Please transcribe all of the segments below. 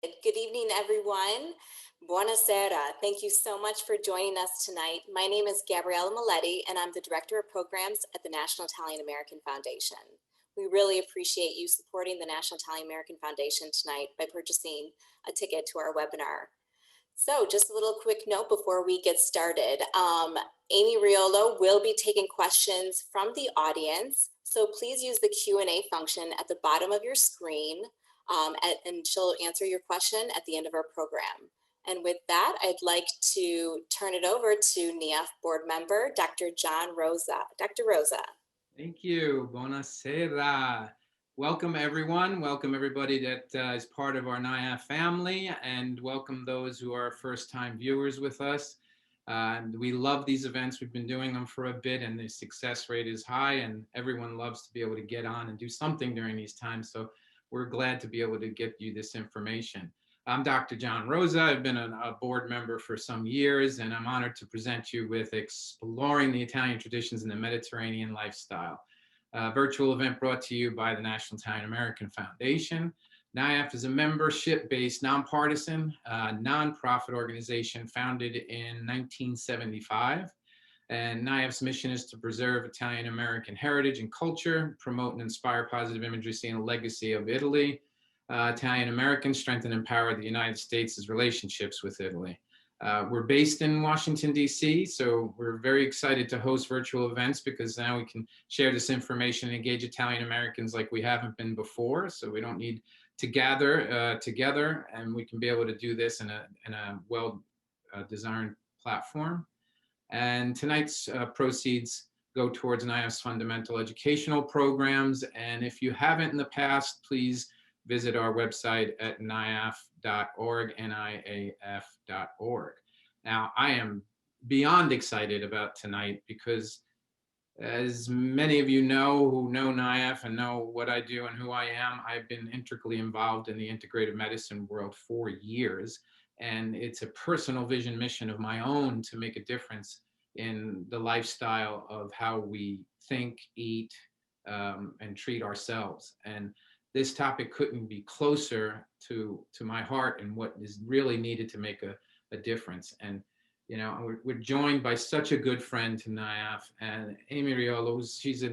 Good evening, everyone. Buonasera. Thank you so much for joining us tonight. My name is Gabriella Maletti, and I'm the Director of Programs at the National Italian American Foundation. We really appreciate you supporting the National Italian American Foundation tonight by purchasing a ticket to our webinar. So just a little quick note before we get started. Amy Riolo will be taking questions from the audience. So please use the Q&A function at the bottom of your screen. And she'll answer your question at the end of our program. And with that, I'd like to turn it over to NIAF board member, Dr. John Rosa. Dr. Rosa. Thank you. Buonasera. Welcome, everyone. Welcome, everybody that is part of our NIAF family, and welcome those who are first-time viewers with us. We love these events. We've been doing them for a bit, and the success rate is high, and everyone loves to be able to get on and do something during these times. So we're glad to be able to get you this information. I'm Dr. John Rosa. I've been a board member for some years, and I'm honored to present you with Exploring the Italian Traditions in the Mediterranean Lifestyle, a virtual event brought to you by the National Italian American Foundation. NIAF is a membership-based, nonpartisan, nonprofit organization founded in 1975. And NIAF's mission is to preserve Italian American heritage and culture, promote and inspire positive imagery, seeing a legacy of Italy, Italian Americans, strengthen and empower the United States' relationships with Italy. We're based in Washington, D.C., so we're very excited to host virtual events because now we can share this information and engage Italian Americans like we haven't been before. So we don't need to gather together, and we can be able to do this in a well-designed platform. And tonight's proceeds go towards NIAF's fundamental educational programs. And if you haven't in the past, please visit our website at niaf.org, niaf.org. Now, I am beyond excited about tonight because, as many of you know who know NIAF and know what I do and who I am, I've been intricately involved in the integrative medicine world for years. And it's a personal vision mission of my own to make a difference in the lifestyle of how we think, eat, and treat ourselves. And this topic couldn't be closer to my heart and what is really needed to make a difference. And, you know, we're joined by such a good friend to NIAF, and Amy Riolo. She's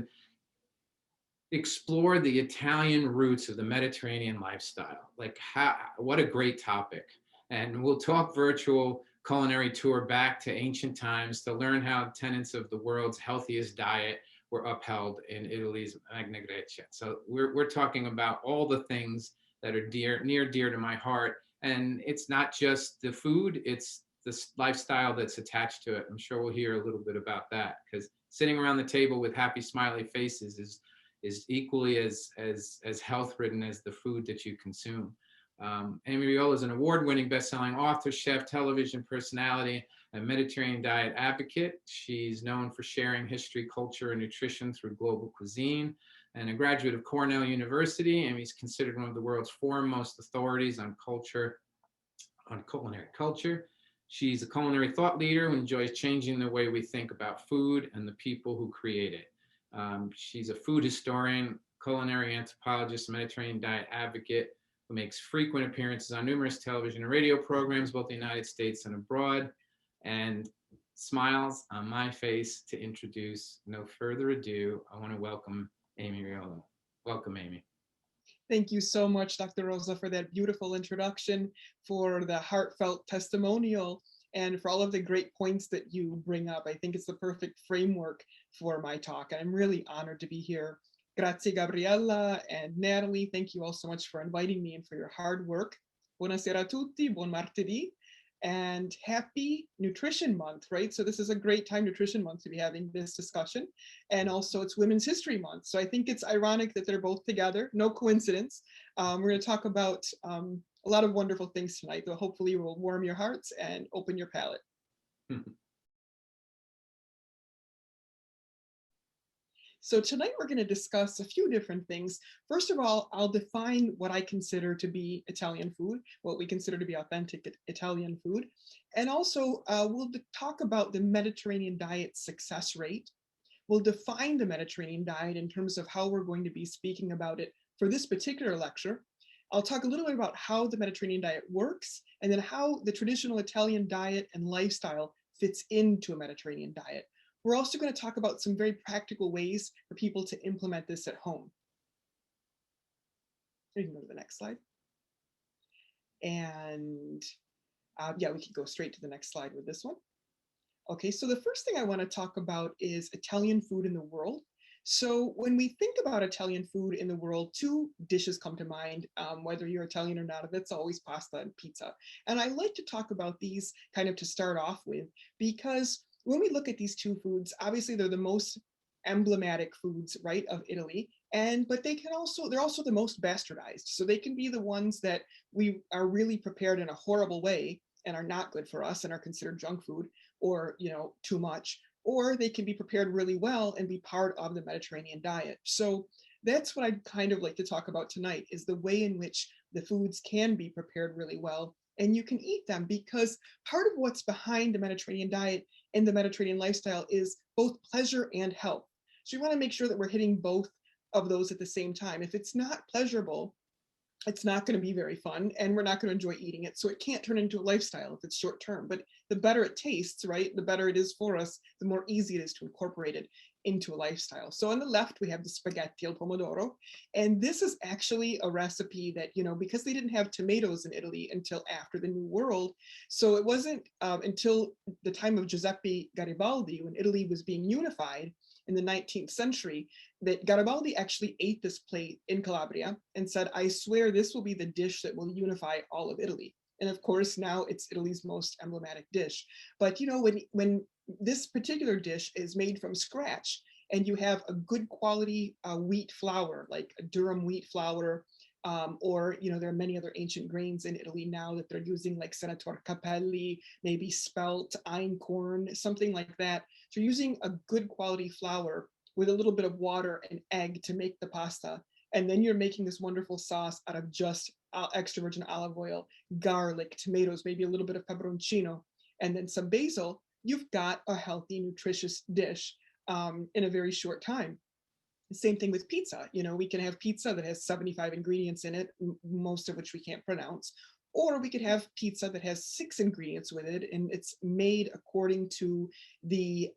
explored the Italian roots of the Mediterranean lifestyle. Like, what a great topic. And we'll talk virtual culinary tour back to ancient times to learn how tenets of the world's healthiest diet were upheld in Italy's Magna. So we're talking about all the things that are near dear to my heart. And it's not just the food, it's the lifestyle that's attached to it. I'm sure we'll hear a little bit about that, because sitting around the table with happy, smiley faces is equally as health-ridden as the food that you consume. Amy Riolo is an award-winning best-selling author, chef, television personality, and Mediterranean diet advocate. She's known for sharing history, culture, and nutrition through global cuisine, and a graduate of Cornell University. Amy's considered one of the world's foremost authorities on culinary culture. She's a culinary thought leader who enjoys changing the way we think about food and the people who create it. She's a food historian, culinary anthropologist, Mediterranean diet advocate, who makes frequent appearances on numerous television and radio programs, both in the United States and abroad, and smiles on my face to introduce, no further ado, I want to welcome Amy Riolo. Welcome, Amy. Thank you so much, Dr. Rosa, for that beautiful introduction, for the heartfelt testimonial, and for all of the great points that you bring up. I think it's the perfect framework for my talk. I'm really honored to be here. Grazie, Gabriella and Natalie. Thank you all so much for inviting me and for your hard work. Buonasera a tutti, buon martedì, and happy Nutrition Month, right? So this is a great time, Nutrition Month, to be having this discussion. And also it's Women's History Month. So I think it's ironic that they're both together, no coincidence. We're gonna talk about a lot of wonderful things tonight that hopefully will warm your hearts and open your palate. So tonight we're going to discuss a few different things. First of all, I'll define what I consider to be Italian food, what we consider to be authentic Italian food. And also we'll talk about the Mediterranean diet success rate. We'll define the Mediterranean diet in terms of how we're going to be speaking about it for this particular lecture. I'll talk a little bit about how the Mediterranean diet works, and then how the traditional Italian diet and lifestyle fits into a Mediterranean diet. We're also going to talk about some very practical ways for people to implement this at home. You can go to the next slide. And yeah, we can go straight to the next slide with this one. Okay, so the first thing I want to talk about is Italian food in the world. So when we think about Italian food in the world, two dishes come to mind, whether you're Italian or not, that's always pasta and pizza. And I like to talk about these kind of to start off with, because when we look at these two foods, obviously they're the most emblematic foods, right, of Italy. But they're also the most bastardized. So they can be the ones that we are really prepared in a horrible way and are not good for us and are considered junk food, or too much, or they can be prepared really well and be part of the Mediterranean diet. So that's what I'd kind of like to talk about tonight, is the way in which the foods can be prepared really well and you can eat them, because part of what's behind the Mediterranean diet and the Mediterranean lifestyle is both pleasure and health. So you want to make sure that we're hitting both of those at the same time. If it's not pleasurable, it's not going to be very fun, and we're not going to enjoy eating it. So it can't turn into a lifestyle if it's short term. But the better it tastes, right, the better it is for us, the more easy it is to incorporate it into a lifestyle. So on the left, we have the spaghetti al pomodoro. And this is actually a recipe that, because they didn't have tomatoes in Italy until after the New World. So it wasn't until the time of Giuseppe Garibaldi, when Italy was being unified in the 19th century, that Garibaldi actually ate this plate in Calabria and said, I swear this will be the dish that will unify all of Italy. And of course, now it's Italy's most emblematic dish. But when this particular dish is made from scratch, and you have a good quality wheat flour, like a durum wheat flour, or there are many other ancient grains in Italy now that they're using, like Senator Capelli, maybe spelt, einkorn, something like that. So you're using a good quality flour with a little bit of water and egg to make the pasta. And then you're making this wonderful sauce out of just extra virgin olive oil, garlic, tomatoes, maybe a little bit of pepperoncino, and then some basil. You've got a healthy, nutritious dish in a very short time. Same thing with pizza. We can have pizza that has 75 ingredients in it, most of which we can't pronounce. Or we could have pizza that has 6 ingredients with it, and it's made according to the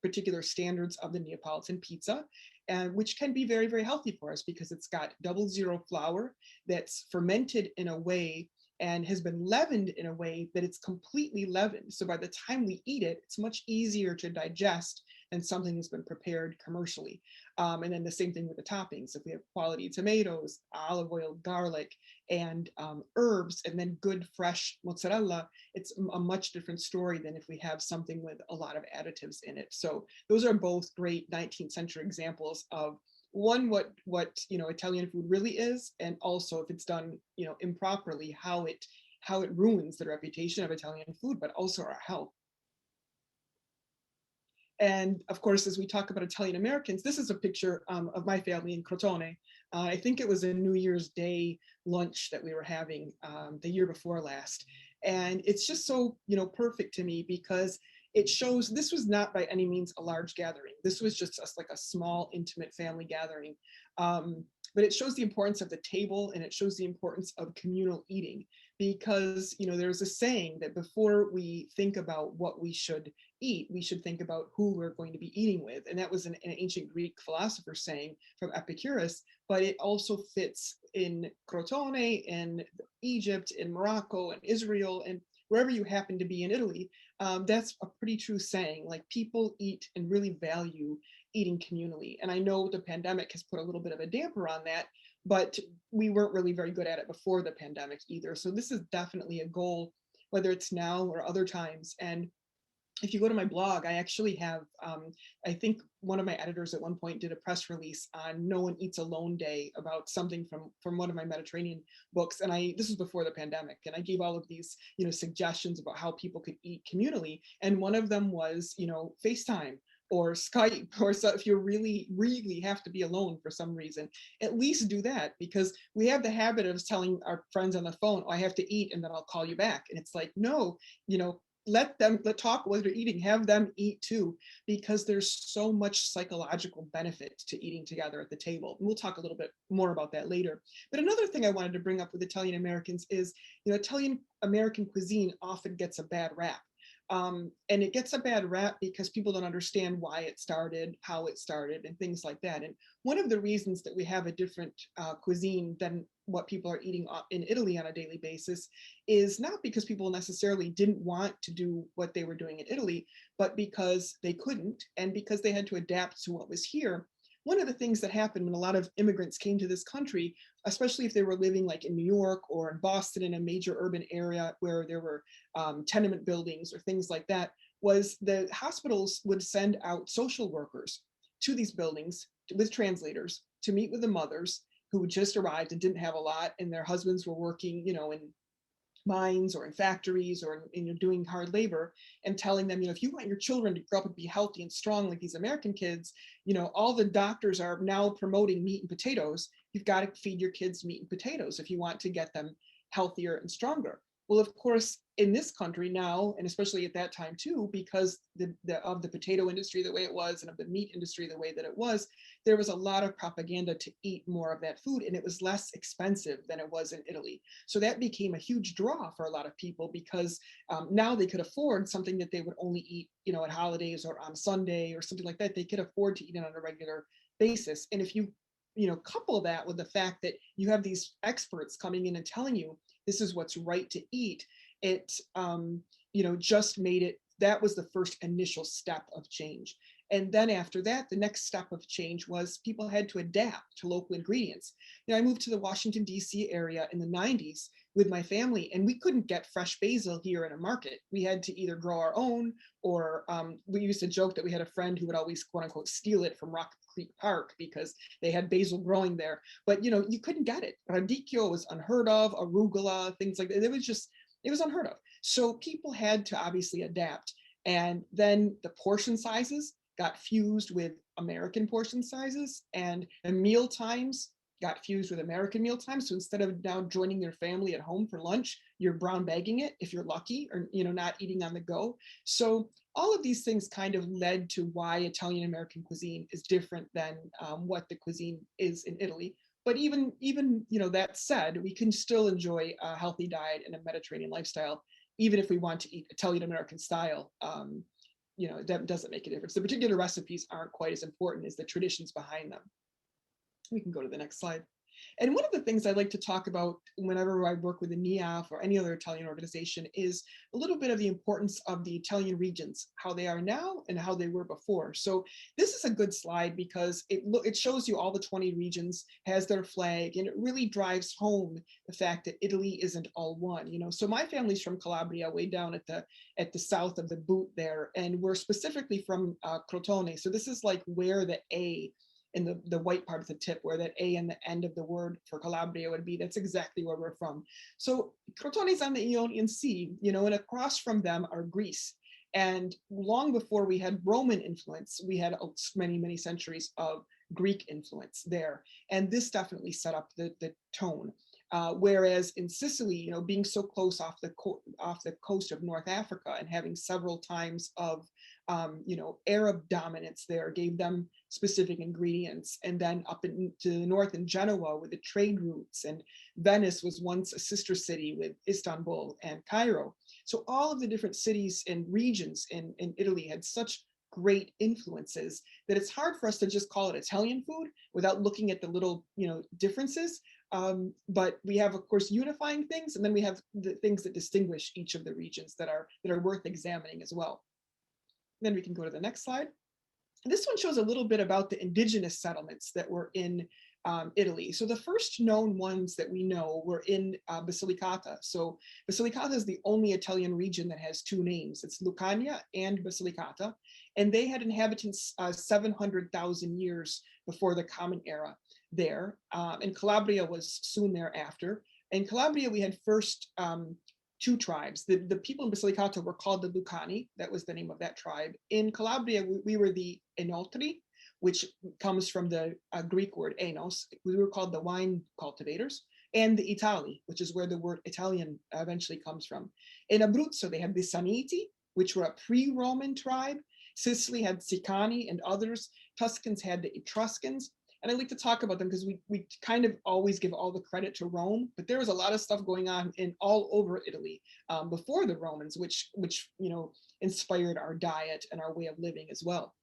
particular standards of the Neapolitan pizza, and which can be very, very healthy for us, because it's got 00 flour that's fermented in a way and has been leavened in a way that it's completely leavened. So by the time we eat it, it's much easier to digest than something that's been prepared commercially. And then the same thing with the toppings. If we have quality tomatoes, olive oil, garlic, and herbs, and then good fresh mozzarella, it's a much different story than if we have something with a lot of additives in it. So those are both great 19th century examples of one, what Italian food really is, and also if it's done improperly, how it ruins the reputation of Italian food, but also our health. And of course, as we talk about Italian Americans, this is a picture of my family in Crotone. I think it was a New Year's Day lunch that we were having the year before last. And it's just so, perfect to me, because it shows this was not by any means a large gathering. This was just like a small, intimate family gathering. But it shows the importance of the table, and it shows the importance of communal eating, because there's a saying that before we think about what we should eat, we should think about who we're going to be eating with. And that was an ancient Greek philosopher saying from Epicurus, but it also fits in Crotone, in Egypt, in Morocco, and Israel, and wherever you happen to be in Italy. That's a pretty true saying. Like, people eat and really value eating communally. And I know the pandemic has put a little bit of a damper on that, but we weren't really very good at it before the pandemic either. So this is definitely a goal, whether it's now or other times. And if you go to my blog, I actually have, I think one of my editors at one point did a press release on No One Eats Alone Day, about something from one of my Mediterranean books. And this was before the pandemic. And I gave all of these, suggestions about how people could eat communally. And one of them was, FaceTime or Skype, or so if you really, really have to be alone for some reason, at least do that, because we have the habit of telling our friends on the phone, oh, I have to eat and then I'll call you back. And it's like, no, let talk what they're eating, have them eat too, because there's so much psychological benefit to eating together at the table. And we'll talk a little bit more about that later. But another thing I wanted to bring up with Italian Americans is, Italian American cuisine often gets a bad rap. And it gets a bad rap because people don't understand why it started, how it started, and things like that. And one of the reasons that we have a different cuisine than what people are eating in Italy on a daily basis is not because people necessarily didn't want to do what they were doing in Italy, but because they couldn't and because they had to adapt to what was here. One of the things that happened when a lot of immigrants came to this country, especially if they were living like in New York or in Boston, in a major urban area where there were tenement buildings or things like that, was the hospitals would send out social workers to these buildings with translators to meet with the mothers who just arrived and didn't have a lot, and their husbands were working, in mines or in factories or doing hard labor, and telling them, if you want your children to grow up and be healthy and strong like these American kids, all the doctors are now promoting meat and potatoes. You've got to feed your kids meat and potatoes if you want to get them healthier and stronger. Well, of course, in this country now, and especially at that time too, because of the potato industry the way it was and of the meat industry the way that it was, there was a lot of propaganda to eat more of that food, and it was less expensive than it was in Italy. So that became a huge draw for a lot of people because now they could afford something that they would only eat, at holidays or on Sunday or something like that. They could afford to eat it on a regular basis. And if you couple that with the fact that you have these experts coming in and telling you this is what's right to eat, it just made it, that was the first initial step of change. And then after that, the next step of change was people had to adapt to local ingredients. I moved to the Washington, D.C. area in the 90s with my family, and we couldn't get fresh basil here in a market. We had to either grow our own, or we used to joke that we had a friend who would always, quote unquote, steal it from Rock Creek Park because they had basil growing there. But, you couldn't get it. Radicchio was unheard of, arugula, things like that. It was unheard of. So people had to obviously adapt. And then the portion sizes got fused with American portion sizes, and the meal times got fused with American meal times. So instead of now joining your family at home for lunch, you're brown bagging it if you're lucky, or not eating on the go. So all of these things kind of led to why Italian American cuisine is different than what the cuisine is in Italy. But even that said, we can still enjoy a healthy diet and a Mediterranean lifestyle, even if we want to eat Italian American style. That doesn't make a difference. The particular recipes aren't quite as important as the traditions behind them. We can go to the next slide. And one of the things I like to talk about whenever I work with the NIAF or any other Italian organization is a little bit of the importance of the Italian regions, how they are now and how they were before. So this is a good slide because it shows you all the 20 regions, has their flag, and it really drives home the fact that Italy isn't all one. So my family's from Calabria, way down at the south of the boot there, and we're specifically from Crotone. So this is like where the A in the white part of the tip, where that A in the end of the word for Calabria would be. That's exactly where we're from. So Crotone's on the Ionian Sea, and across from them are Greece. And long before we had Roman influence, we had many, many centuries of Greek influence there. And this definitely set up the tone. Whereas in Sicily, being so close off the coast of North Africa and having several times of Arab dominance there gave them specific ingredients. And then up to the north in Genoa with the trade routes, and Venice was once a sister city with Istanbul and Cairo. So all of the different cities and regions in Italy had such great influences that it's hard for us to just call it Italian food without looking at the little differences. But we have, of course, unifying things, and then we have the things that distinguish each of the regions that are worth examining as well. Then we can go to the next slide. This one shows a little bit about the indigenous settlements that were in Italy. So the first known ones that we know were in Basilicata. So Basilicata is the only Italian region that has two names. It's Lucania and Basilicata, and they had inhabitants 700,000 years before the Common Era there. And Calabria was soon thereafter. In Calabria, we had first two tribes. The people in Basilicata were called the Lucani. That was the name of that tribe. In Calabria, we were the Enoltri, which comes from the Greek word enos. We were called the wine cultivators, and the Itali, which is where the word Italian eventually comes from. In Abruzzo, they had the Saniti, which were a pre-Roman tribe. Sicily had Sicani and others. Tuscans had the Etruscans. And I like to talk about them because we kind of always give all the credit to Rome, but there was a lot of stuff going on in all over Italy before the Romans, which inspired our diet and our way of living as well.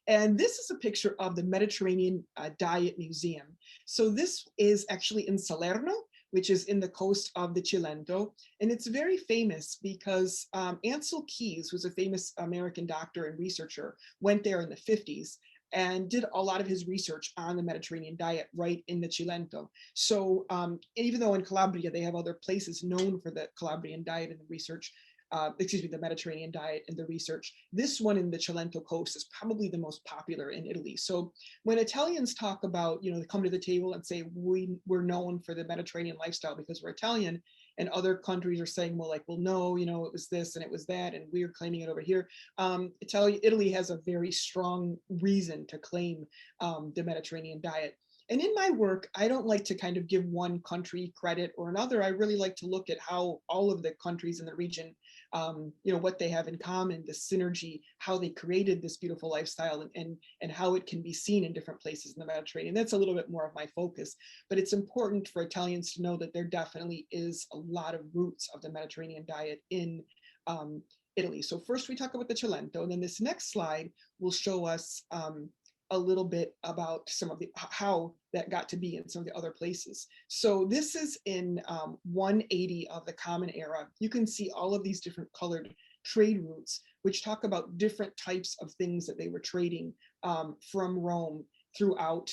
And this is a picture of the Mediterranean Diet Museum. So this is actually in Salerno, which is in the coast of the Cilento. And it's very famous because Ansel Keys, who's a famous American doctor and researcher, went there in the 50s and did a lot of his research on the Mediterranean diet right in the Cilento. So even though in Calabria, they have other places known for the Calabrian diet and the research, the Mediterranean diet and the research. This one in the Cilento coast is probably the most popular in Italy. So when Italians talk about, they come to the table and say, we're known for the Mediterranean lifestyle because we're Italian, and other countries are saying, well, no, it was this and it was that, and we're claiming it over here. Italy has a very strong reason to claim the Mediterranean diet. And in my work, I don't like to kind of give one country credit or another. I really like to look at how all of the countries in the region, what they have in common, the synergy, how they created this beautiful lifestyle, and how it can be seen in different places in the Mediterranean. That's a little bit more of my focus, but it's important for Italians to know that there definitely is a lot of roots of the Mediterranean diet in Italy. So first we talk about the Cilento, and then this next slide will show us a little bit about some of how that got to be in some of the other places. So this is in 180 of the Common Era. You can see all of these different colored trade routes, which talk about different types of things that they were trading from Rome throughout,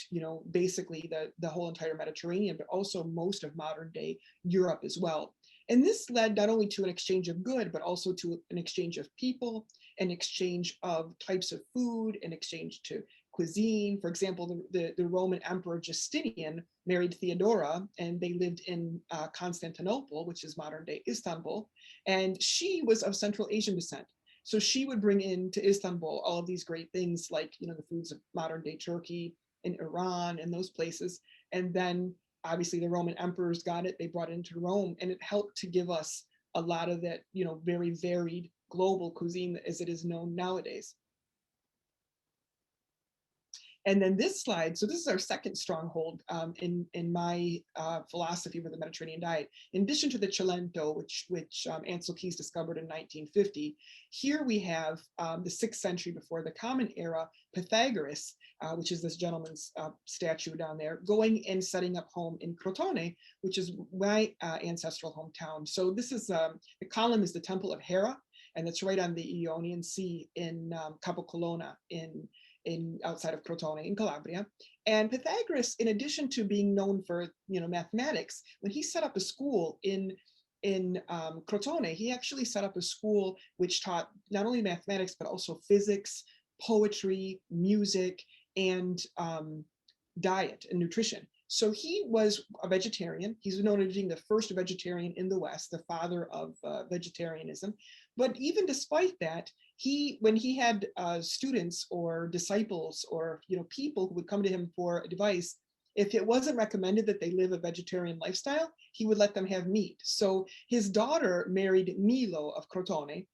basically the whole entire Mediterranean, but also most of modern day Europe as well. And this led not only to an exchange of good, but also to an exchange of people, an exchange of types of food, an exchange to cuisine. For example, the Roman Emperor Justinian married Theodora, and they lived in Constantinople, which is modern day Istanbul, and she was of Central Asian descent. So she would bring into Istanbul all of these great things like, the foods of modern day Turkey and Iran and those places. And then obviously the Roman emperors got it, they brought it into Rome, and it helped to give us a lot of that, very varied global cuisine as it is known nowadays. And then this slide, so this is our second stronghold in my philosophy for the Mediterranean diet. In addition to the Cilento, which Ansel Keys discovered in 1950, here we have the 6th century before the Common Era, Pythagoras, which is this gentleman's statue down there, going and setting up home in Crotone, which is my ancestral hometown. So this is, the column is the Temple of Hera, and it's right on the Ionian Sea in Capo Colonna in outside of Crotone in Calabria. And Pythagoras, in addition to being known for mathematics, when he set up a school in Crotone, he actually set up a school which taught not only mathematics but also physics, poetry, music, and diet and nutrition. So he was a vegetarian. He's known as being the first vegetarian in the West, the father of vegetarianism. But even despite that, when he had students or disciples or people who would come to him for advice, if it wasn't recommended that they live a vegetarian lifestyle, he would let them have meat. So his daughter married Milo of Crotone.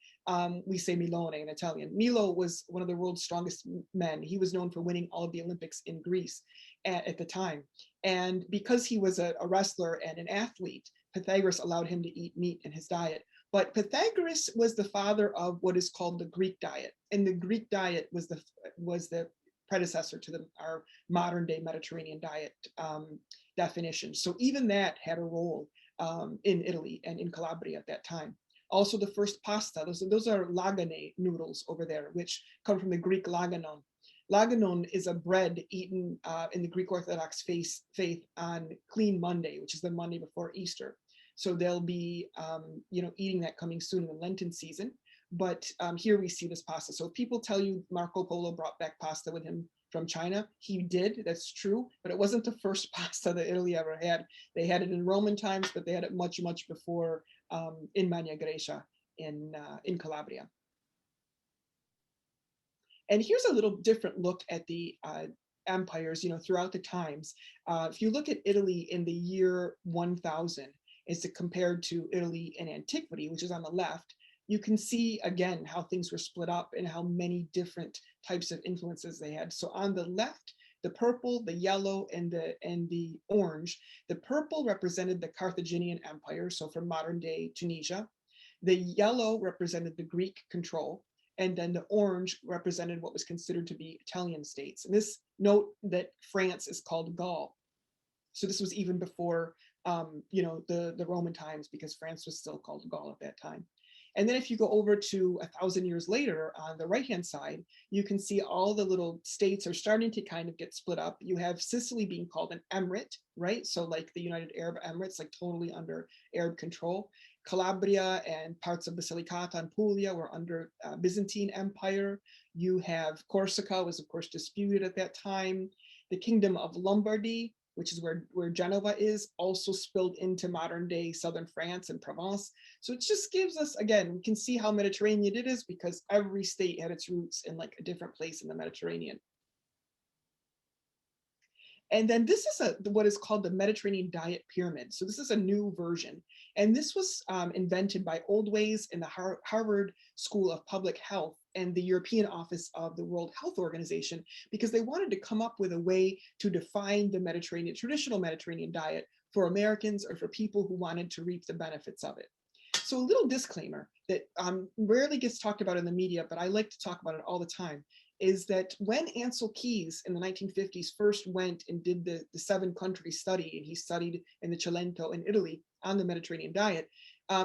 We say Milone in Italian. Milo was one of the world's strongest men. He was known for winning all of the Olympics in Greece at the time. And because he was a wrestler and an athlete, Pythagoras allowed him to eat meat in his diet. But Pythagoras was the father of what is called the Greek diet. And the Greek diet was the predecessor to our modern day Mediterranean diet definition. So even that had a role in Italy and in Calabria at that time. Also the first pasta, those are lagane noodles over there, which come from the Greek laganon. Laganon is a bread eaten in the Greek Orthodox faith on Clean Monday, which is the Monday before Easter. So they'll be, eating that coming soon in the Lenten season. But here we see this pasta. So people tell you Marco Polo brought back pasta with him from China. He did, that's true, but it wasn't the first pasta that Italy ever had. They had it in Roman times, but they had it much, much before in Magna, Grecia, in Calabria. And here's a little different look at the empires, throughout the times. If you look at Italy in the year 1000, is to compared to Italy and antiquity, which is on the left, you can see again how things were split up and how many different types of influences they had. So on the left, the purple, the yellow, and the orange. The purple represented the Carthaginian Empire, so from modern day Tunisia. The yellow represented the Greek control, and then the orange represented what was considered to be Italian states. And this note that France is called Gaul. So this was even before the Roman times, because France was still called Gaul at that time. And then if you go over to 1,000 years later on the right-hand side, you can see all the little states are starting to kind of get split up. You have Sicily being called an emirate, right? So like the United Arab Emirates, like totally under Arab control. Calabria and parts of Basilicata and Puglia were under Byzantine Empire. You have Corsica was of course disputed at that time. The Kingdom of Lombardy, which is where Genova is, also spilled into modern day southern France and Provence. So it just gives us, again, we can see how Mediterranean it is because every state had its roots in like a different place in the Mediterranean. And then this is what is called the Mediterranean Diet Pyramid. So this is a new version. And this was invented by Oldways in the Harvard School of Public Health and the European Office of the World Health Organization, because they wanted to come up with a way to define the Mediterranean, traditional Mediterranean diet for Americans or for people who wanted to reap the benefits of it. So a little disclaimer that rarely gets talked about in the media, but I like to talk about it all the time, is that when Ansel Keys in the 1950s first went and did the 7-country study, and he studied in the Cilento in Italy on the Mediterranean diet,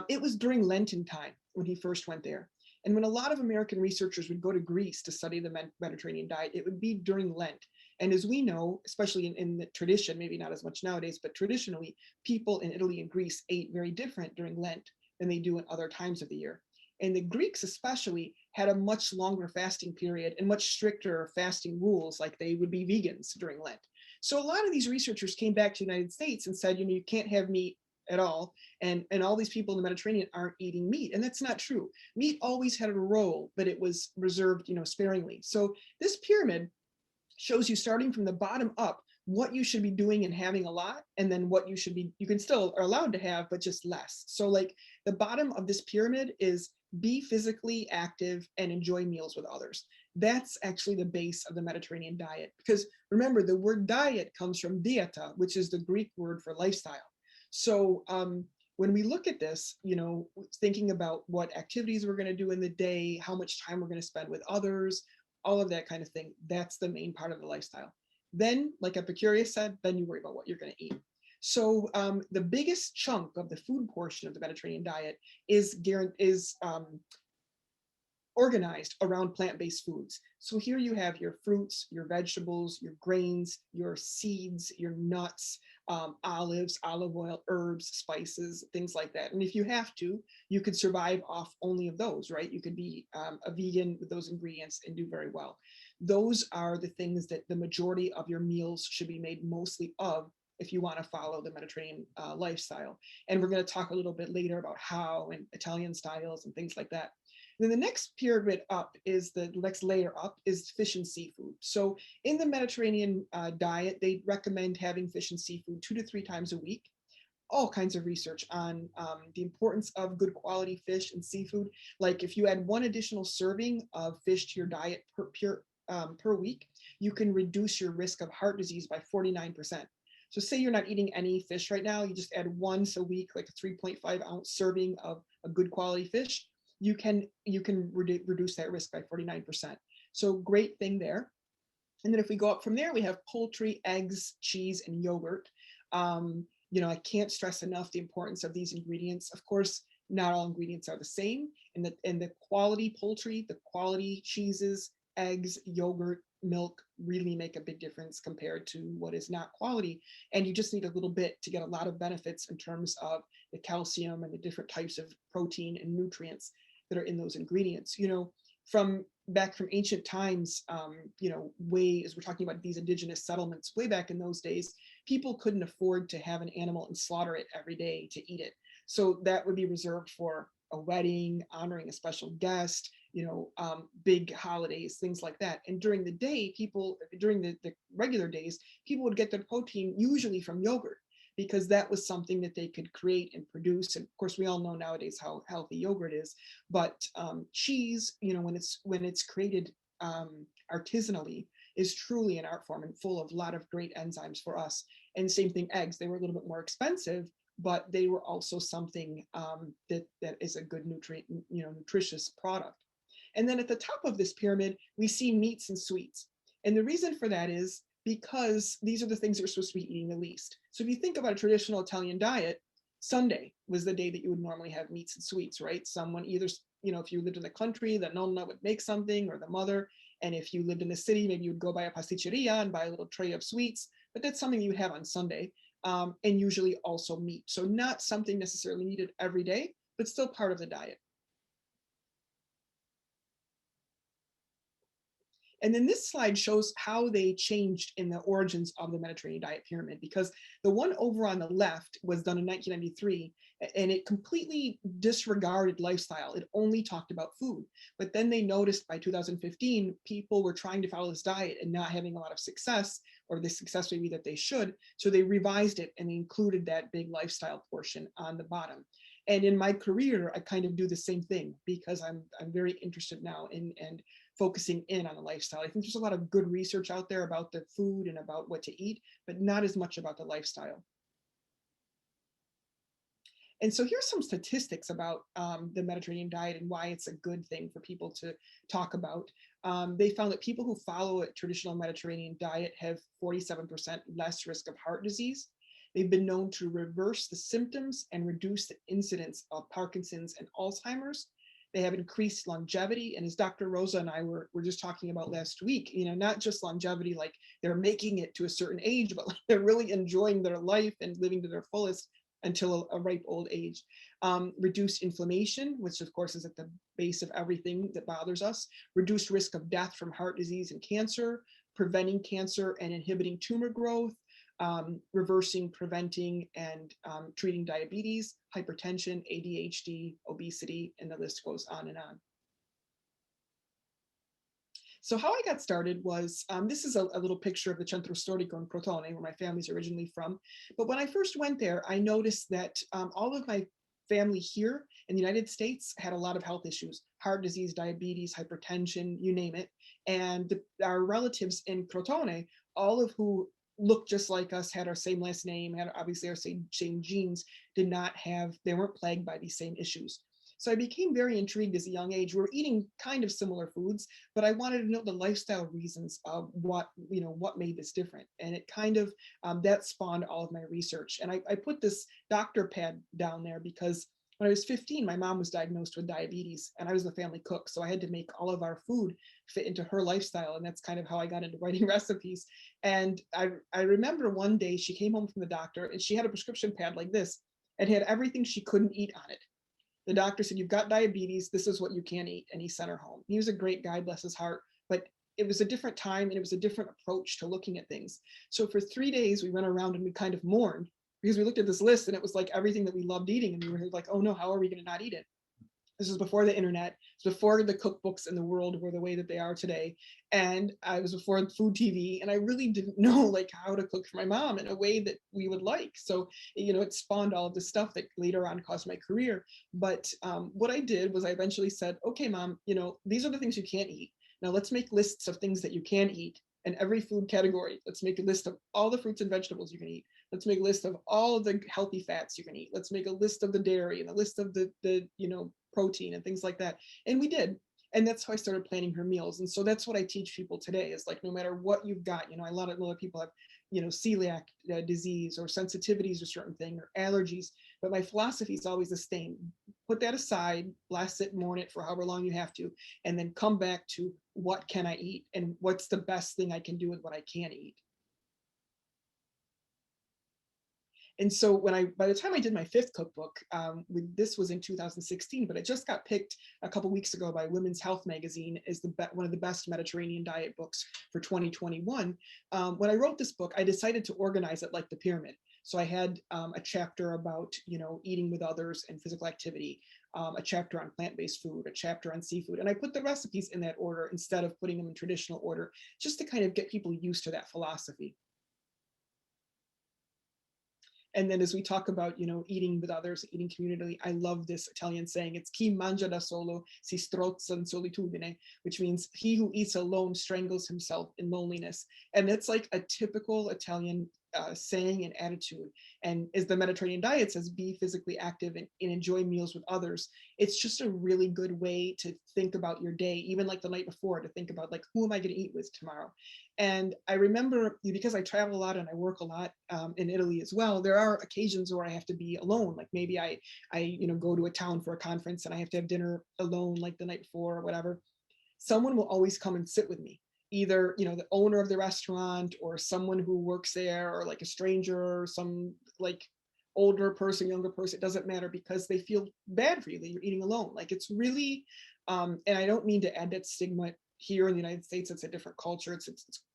it was during Lenten time when he first went there. And when a lot of American researchers would go to Greece to study the Mediterranean diet, it would be during Lent. And as we know, especially in the tradition, maybe not as much nowadays, but traditionally, people in Italy and Greece ate very different during Lent than they do in other times of the year. And the Greeks especially had a much longer fasting period and much stricter fasting rules, like they would be vegans during Lent. So a lot of these researchers came back to the United States and said, you can't have meat at all. And all these people in the Mediterranean aren't eating meat. And that's not true. Meat always had a role, but it was reserved, sparingly. So this pyramid shows you starting from the bottom up, what you should be doing and having a lot, and then what you can still are allowed to have, but just less. So like the bottom of this pyramid is be physically active and enjoy meals with others. That's actually the base of the Mediterranean diet. Because remember, the word diet comes from dieta, which is the Greek word for lifestyle. So when we look at this, thinking about what activities we're going to do in the day, how much time we're going to spend with others, all of that kind of thing, that's the main part of the lifestyle. Then, like Epicurus said, then you worry about what you're going to eat. So the biggest chunk of the food portion of the Mediterranean diet is organized around plant-based foods. So here you have your fruits, your vegetables, your grains, your seeds, your nuts, olives, olive oil, herbs, spices, things like that. And if you have to, you could survive off only of those, right? You could be a vegan with those ingredients and do very well. Those are the things that the majority of your meals should be made mostly of if you want to follow the Mediterranean lifestyle. And we're going to talk a little bit later about how and Italian styles and things like that. Then the next pyramid up is the next layer up is fish and seafood. So in the Mediterranean diet, they recommend having fish and seafood 2 to 3 times a week. All kinds of research on the importance of good quality fish and seafood. Like if you add 1 additional serving of fish to your diet per week, you can reduce your risk of heart disease by 49%. So say you're not eating any fish right now, you just add once a week, like a 3.5 ounce serving of a good quality fish, you can reduce that risk by 49%. So great thing there. And then if we go up from there, we have poultry, eggs, cheese, and yogurt. I can't stress enough the importance of these ingredients. Of course, not all ingredients are the same. And the quality poultry, the quality cheeses, eggs, yogurt, milk really make a big difference compared to what is not quality. And you just need a little bit to get a lot of benefits in terms of the calcium and the different types of protein and nutrients that are in those ingredients. From ancient times, way as we're talking about these indigenous settlements, way back in those days, people couldn't afford to have an animal and slaughter it every day to eat it. So that would be reserved for a wedding, honoring a special guest, big holidays, things like that. And during the day, during the regular days, people would get their protein usually from yogurt. because that was something that they could create and produce. And of course, we all know nowadays how healthy yogurt is, but cheese, when it's created artisanally, is truly an art form and full of a lot of great enzymes for us. And same thing, eggs, they were a little bit more expensive, but they were also something that is a good nutritious product. And then at the top of this pyramid, we see meats and sweets. And the reason for that is because these are the things that we're supposed to be eating the least. So if you think about a traditional Italian diet, Sunday was the day that you would normally have meats and sweets, right? Someone either, if you lived in the country, the nonna would make something, or the mother. And if you lived in the city, maybe you would go by a pasticceria and buy a little tray of sweets, but that's something you would have on Sunday, and usually also meat. So not something necessarily needed every day, but still part of the diet. And then this slide shows how they changed in the origins of the Mediterranean diet pyramid, because the one over on the left was done in 1993, and it completely disregarded lifestyle. It only talked about food. But then they noticed by 2015, people were trying to follow this diet and not having a lot of success, or the success maybe that they should. So they revised it and they included that big lifestyle portion on the bottom. And in my career, I kind of do the same thing, because I'm very interested now in focusing in on the lifestyle. I think there's a lot of good research out there about the food and about what to eat, but not as much about the lifestyle. And so here's some statistics about the Mediterranean diet and why it's a good thing for people to talk about. They found that people who follow a traditional Mediterranean diet have 47% less risk of heart disease. They've been known to reverse the symptoms and reduce the incidence of Parkinson's and Alzheimer's. They have increased longevity. And as Dr. Rosa and I were just talking about last week, not just longevity, like they're making it to a certain age, but like they're really enjoying their life and living to their fullest until a ripe old age. Reduced inflammation, which of course is at the base of everything that bothers us. Reduced risk of death from heart disease and cancer, preventing cancer and inhibiting tumor growth, reversing, preventing, and treating diabetes, hypertension, ADHD, obesity, and the list goes on and on. So how I got started was, this is a little picture of the Centro Storico in Crotone, where my family's originally from. But when I first went there, I noticed that all of my family here in the United States had a lot of health issues: heart disease, diabetes, hypertension, you name it. And our relatives in Crotone, all of who looked just like us, had our same last name, had obviously our same genes, they weren't plagued by these same issues. So I became very intrigued as a young age. We were eating kind of similar foods, but I wanted to know the lifestyle reasons of what made this different. And it kind of, that spawned all of my research. And I put this doctor pad down there because when I was 15, my mom was diagnosed with diabetes and I was the family cook. So I had to make all of our food fit into her lifestyle. And that's kind of how I got into writing recipes. And I remember one day she came home from the doctor and she had a prescription pad like this and had everything she couldn't eat on it. The doctor said, "You've got diabetes. This is what you can't eat." And he sent her home. He was a great guy, bless his heart. But it was a different time and it was a different approach to looking at things. So for 3 days, we went around and we kind of mourned because we looked at this list and it was like everything that we loved eating. And we were like, oh no, how are we going to not eat it? This was before the internet. It's before the cookbooks in the world were the way that they are today. And I was before food TV, and I really didn't know like how to cook for my mom in a way that we would like. So, it spawned all of this stuff that later on caused my career. But what I did was I eventually said, okay, mom, these are the things you can't eat. Now let's make lists of things that you can eat in every food category. Let's make a list of all the fruits and vegetables you can eat. Let's make a list of all of the healthy fats you can eat. Let's make a list of the dairy and a list of the protein and things like that. And we did. And that's how I started planning her meals. And so that's what I teach people today is like, no matter what you've got, a lot of people have, celiac disease or sensitivities to certain thing or allergies. But my philosophy is always the same. Put that aside, blast it, mourn it for however long you have to, and then come back to what can I eat and what's the best thing I can do with what I can eat. And so by the time I did my 5th cookbook, this was in 2016, but it just got picked a couple weeks ago by Women's Health magazine as one of the best Mediterranean diet books for 2021. When I wrote this book, I decided to organize it like the pyramid. So I had a chapter about, eating with others and physical activity, a chapter on plant-based food, a chapter on seafood. And I put the recipes in that order instead of putting them in traditional order, just to kind of get people used to that philosophy. And then as we talk about, eating with others, eating communally, I love this Italian saying. It's chi mangia da solo si strozza in solitudine, which means he who eats alone strangles himself in loneliness. And it's like a typical Italian saying and attitude. And as the Mediterranean diet says, be physically active and enjoy meals with others. It's just a really good way to think about your day, even like the night before, to think about like, who am I going to eat with tomorrow? And I remember, because I travel a lot and I work a lot in Italy as well, there are occasions where I have to be alone. Like maybe I go to a town for a conference and I have to have dinner alone like the night before or whatever. Someone will always come and sit with me, either the owner of the restaurant or someone who works there, or like a stranger or some like older person, younger person. It doesn't matter, because they feel bad for you that you're eating alone. Like it's really and I don't mean to add that stigma. Here in the United States, it's a different culture. It's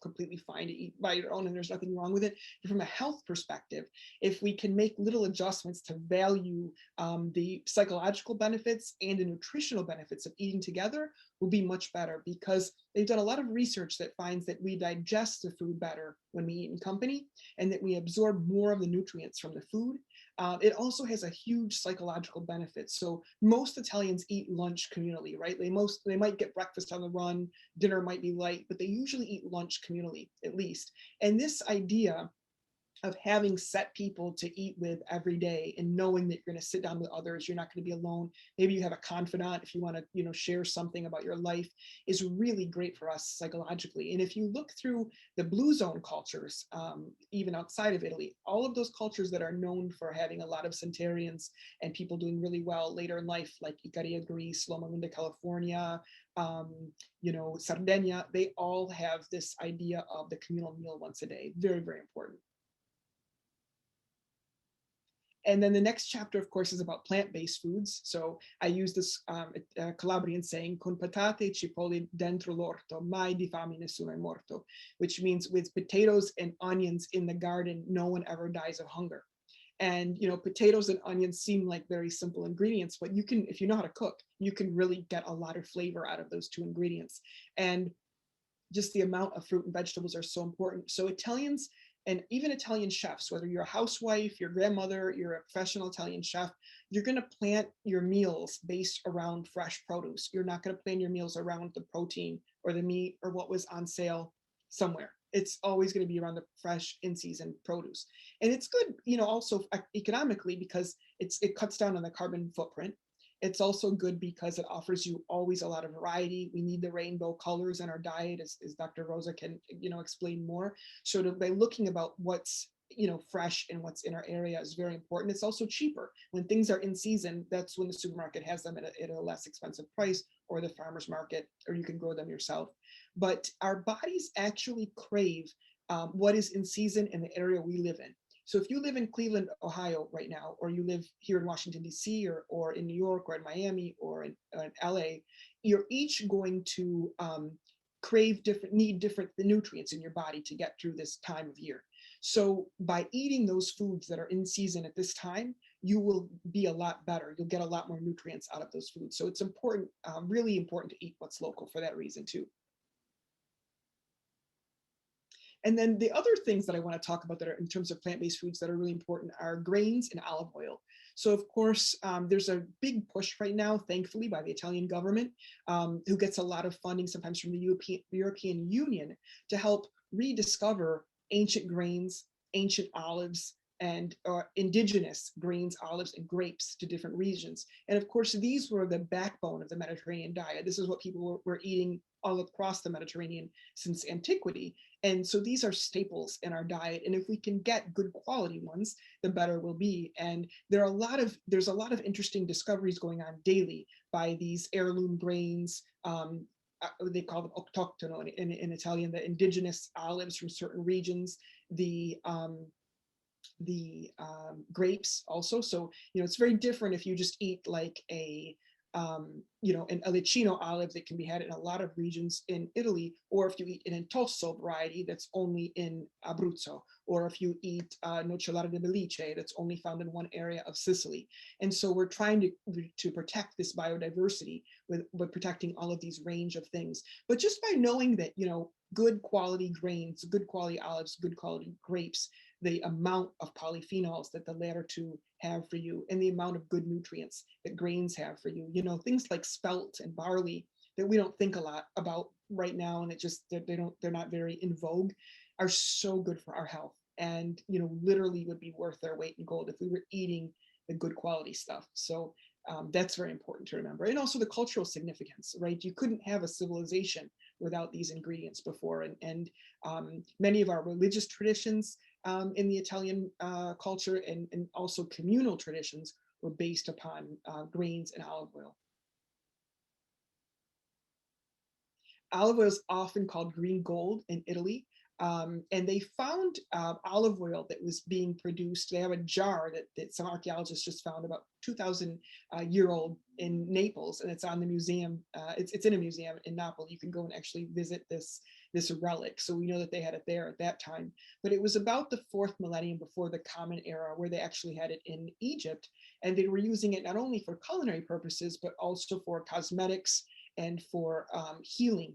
completely fine to eat by your own, and there's nothing wrong with it. But from a health perspective, if we can make little adjustments to value the psychological benefits and the nutritional benefits of eating together, will be much better, because they've done a lot of research that finds that we digest the food better when we eat in company, and that we absorb more of the nutrients from the food. It also has a huge psychological benefit. So most Italians eat lunch communally, right? They might get breakfast on the run, dinner might be light, but they usually eat lunch communally at least. And this idea of having set people to eat with every day, and knowing that you're going to sit down with others, you're not going to be alone. Maybe you have a confidant if you want to, share something about your life, is really great for us psychologically. And if you look through the blue zone cultures, even outside of Italy, all of those cultures that are known for having a lot of centenarians and people doing really well later in life, like Icaria, Greece, Loma Linda, California, Sardinia, they all have this idea of the communal meal once a day. Very, very important. And then the next chapter, of course, is about plant-based foods. So I use this Calabrian saying, con patate e cipolle dentro l'orto, mai di fame nessuno è morto, which means with potatoes and onions in the garden, no one ever dies of hunger. And, potatoes and onions seem like very simple ingredients, but you can, if you know how to cook, you can really get a lot of flavor out of those two ingredients. And just the amount of fruit and vegetables are so important. So Italians, and even Italian chefs, whether you're a housewife, your grandmother, you're a professional Italian chef, you're going to plant your meals based around fresh produce. You're not going to plan your meals around the protein or the meat or what was on sale somewhere. It's always going to be around the fresh in-season produce. And it's good, also economically, because it cuts down on the carbon footprint. It's also good because it offers you always a lot of variety. We need the rainbow colors in our diet, as Dr. Rosa can, explain more. So by looking about what's, fresh and what's in our area is very important. It's also cheaper. When things are in season, that's when the supermarket has them at a less expensive price, or the farmer's market, or you can grow them yourself. But our bodies actually crave what is in season in the area we live in. So if you live in Cleveland, Ohio right now, or you live here in Washington, D.C., or in New York, or in Miami, or in LA, you're each going to need different nutrients in your body to get through this time of year. So by eating those foods that are in season at this time, you will be a lot better. You'll get a lot more nutrients out of those foods. So it's important, really important to eat what's local for that reason too. And then the other things that I want to talk about that are in terms of plant-based foods that are really important are grains and olive oil. So of course, there's a big push right now, thankfully, by the Italian government, who gets a lot of funding, sometimes from the European Union, to help rediscover ancient grains, ancient olives, and indigenous grains, olives, and grapes to different regions. And of course, these were the backbone of the Mediterranean diet. This is what people were eating all across the Mediterranean since antiquity. And so these are staples in our diet. And if we can get good quality ones, the better we'll be. And there's a lot of interesting discoveries going on daily by these heirloom grains. They call them autoctono in Italian, the indigenous olives from certain regions, the grapes also. So, it's very different if you just eat like an Alicino olive that can be had in a lot of regions in Italy, or if you eat an Intosso variety that's only in Abruzzo, or if you eat Nocellara de Belice that's only found in one area of Sicily. And so we're trying to protect this biodiversity with protecting all of these range of things. But just by knowing that, good quality grains, good quality olives, good quality grapes the amount of polyphenols that the latter two have for you, and the amount of good nutrients that grains have for you. You know, things like spelt and barley that we don't think a lot about right now, and they're not very in vogue, are so good for our health, and you know, literally would be worth their weight in gold if we were eating the good quality stuff. So that's very important to remember. And also the cultural significance, right? You couldn't have a civilization without these ingredients before. And many of our religious traditions in the Italian culture, and also communal traditions, were based upon grains and olive oil. Olive oil is often called green gold in Italy. And they found olive oil that was being produced. They have a jar that some archaeologists just found, about 2,000 year old, in Naples, and it's on the museum. It's in a museum in Naples. You can go and actually visit this relic. So we know that they had it there at that time. But it was about the 4th millennium before the Common Era, where they actually had it in Egypt, and they were using it not only for culinary purposes, but also for cosmetics and for healing.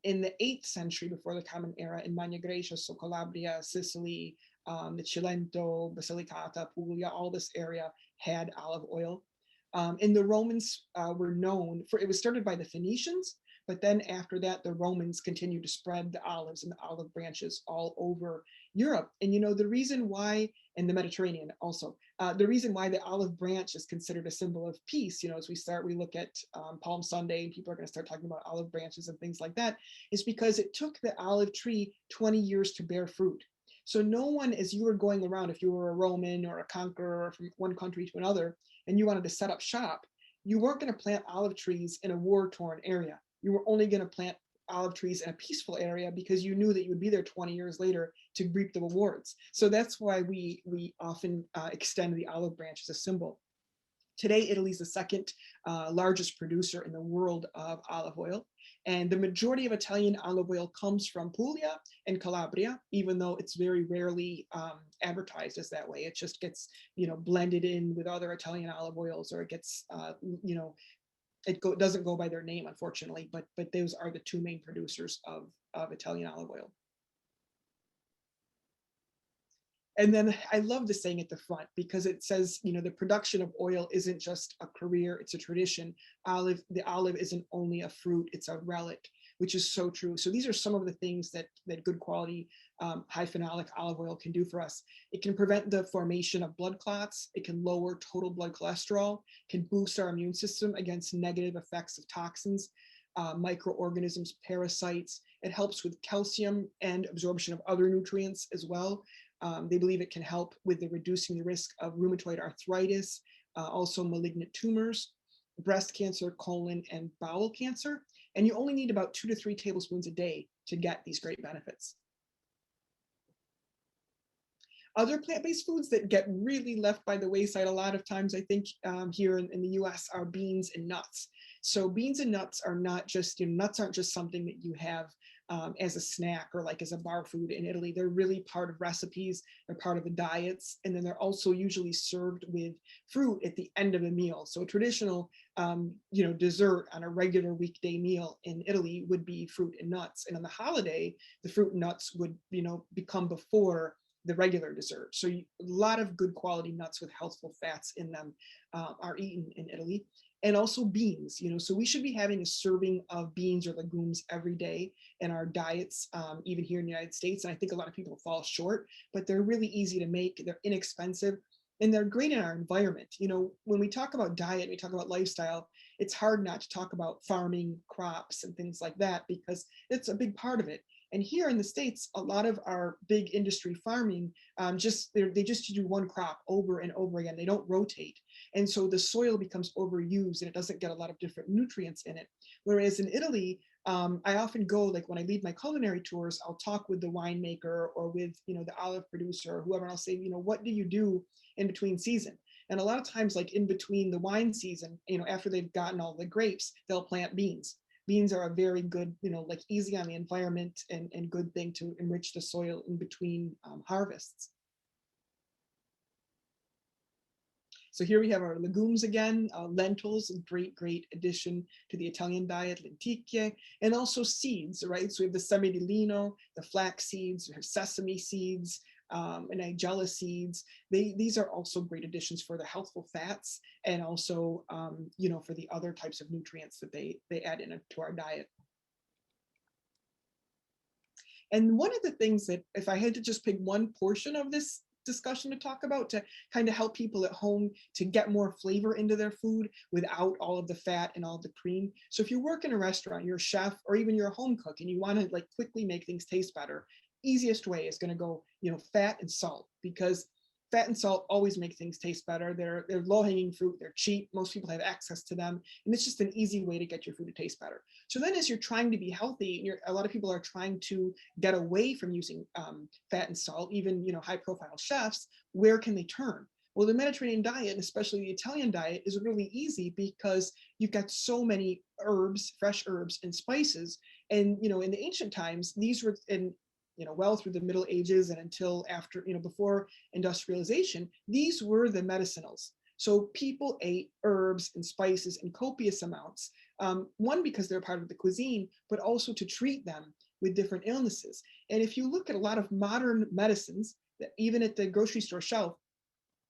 In the 8th century before the Common Era, in Magna Grecia, so Calabria, Sicily, the Cilento, Basilicata, Puglia, all this area had olive oil. And the Romans were known for, it was started by the Phoenicians, but then after that, the Romans continued to spread the olives and the olive branches all over Europe. And you know, the reason why, and the Mediterranean also, the reason why the olive branch is considered a symbol of peace, you know, as we look at Palm Sunday, and people are going to start talking about olive branches and things like that, is because it took the olive tree 20 years to bear fruit. So no one, as you were going around, if you were a Roman or a conqueror from one country to another, and you wanted to set up shop, you weren't going to plant olive trees in a war-torn area. You were only going to plant olive trees in a peaceful area, because you knew that you would be there 20 years later to reap the rewards. So that's why we often extend the olive branch as a symbol. Today, Italy is the second largest producer in the world of olive oil. And the majority of Italian olive oil comes from Puglia and Calabria, even though it's very rarely advertised as that way. It just gets, you know, blended in with other Italian olive oils, or it gets, you know, doesn't go by their name, unfortunately, but those are the two main producers of Italian olive oil. And then I love the saying at the front, because it says, you know, the production of oil isn't just a career, it's a tradition. The olive isn't only a fruit, it's a relic, which is so true. So these are some of the things that good quality high phenolic olive oil can do for us. It can prevent the formation of blood clots. It can lower total blood cholesterol, can boost our immune system against negative effects of toxins, microorganisms, parasites. It helps with calcium and absorption of other nutrients as well. They believe it can help with reducing the risk of rheumatoid arthritis, also malignant tumors, breast cancer, colon, and bowel cancer. And you only need about 2 to 3 tablespoons a day to get these great benefits. Other plant-based foods that get really left by the wayside a lot of times, I think, here in the US, are beans and nuts. So beans and nuts are not just, you know, nuts aren't just something that you have as a snack or like as a bar food in Italy. They're really part of recipes, they're part of the diets, and then they're also usually served with fruit at the end of a meal. So a traditional, you know, dessert on a regular weekday meal in Italy would be fruit and nuts. And on the holiday, the fruit and nuts would, you know, become before the regular dessert. So a lot of good quality nuts with healthful fats in them are eaten in Italy. And also beans, you know, so we should be having a serving of beans or legumes every day in our diets, even here in the United States. And I think a lot of people fall short, but they're really easy to make. They're inexpensive, and they're great in our environment. You know, when we talk about diet, we talk about lifestyle, it's hard not to talk about farming, crops, and things like that, because it's a big part of it. And here in the States, a lot of our big industry farming, they just do one crop over and over again. They don't rotate. And so the soil becomes overused and it doesn't get a lot of different nutrients in it. Whereas in Italy, I often go, like when I lead my culinary tours, I'll talk with the winemaker or with, you know, the olive producer or whoever, and I'll say, you know, what do you do in between season? And a lot of times, like in between the wine season, you know, after they've gotten all the grapes, they'll plant beans. Beans are a very good, you know, like easy on the environment and good thing to enrich the soil in between harvests. So here we have our legumes again, lentils, a great addition to the Italian diet, lenticchie, and also seeds, right? So we have the semi di lino, the flax seeds, we have sesame seeds, and nigella seeds. These are also great additions for the healthful fats, and also, you know, for the other types of nutrients that they add into our diet. And one of the things that, if I had to just pick one portion of this discussion to talk about to kind of help people at home to get more flavor into their food without all of the fat and all the cream. So if you work in a restaurant, you're a chef, or even you're a home cook and you want to like quickly make things taste better, easiest way is going to go, you know, fat and salt, because fat and salt always make things taste better. They're low-hanging fruit, they're cheap, most people have access to them, and it's just an easy way to get your food to taste better. So then as you're trying to be healthy, a lot of people are trying to get away from using fat and salt, even, you know, high-profile chefs. Where can they turn? Well, the Mediterranean diet, and especially the Italian diet, is really easy because you've got so many herbs, fresh herbs and spices. And, you know, in the ancient times, these were in, you know, well through the Middle Ages and until after, you know, before industrialization, these were the medicinals. So people ate herbs and spices in copious amounts, one, because they're part of the cuisine, but also to treat them with different illnesses. And if you look at a lot of modern medicines, that even at the grocery store shelf,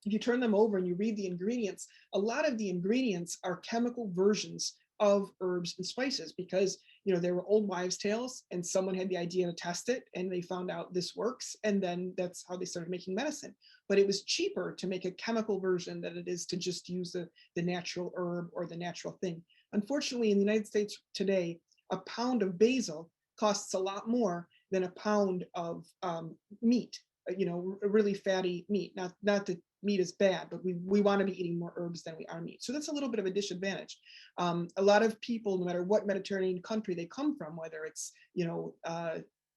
if you turn them over and you read the ingredients, a lot of the ingredients are chemical versions of herbs and spices, because, you know, they were old wives' tales and someone had the idea to test it and they found out this works, and then that's how they started making medicine. But it was cheaper to make a chemical version than it is to just use the natural herb or the natural thing. Unfortunately, in the United States today, a pound of basil costs a lot more than a pound of meat, you know, really fatty meat. Not that meat is bad, but we want to be eating more herbs than we are meat. So that's a little bit of a disadvantage. A lot of people, no matter what Mediterranean country they come from, whether it's, you know,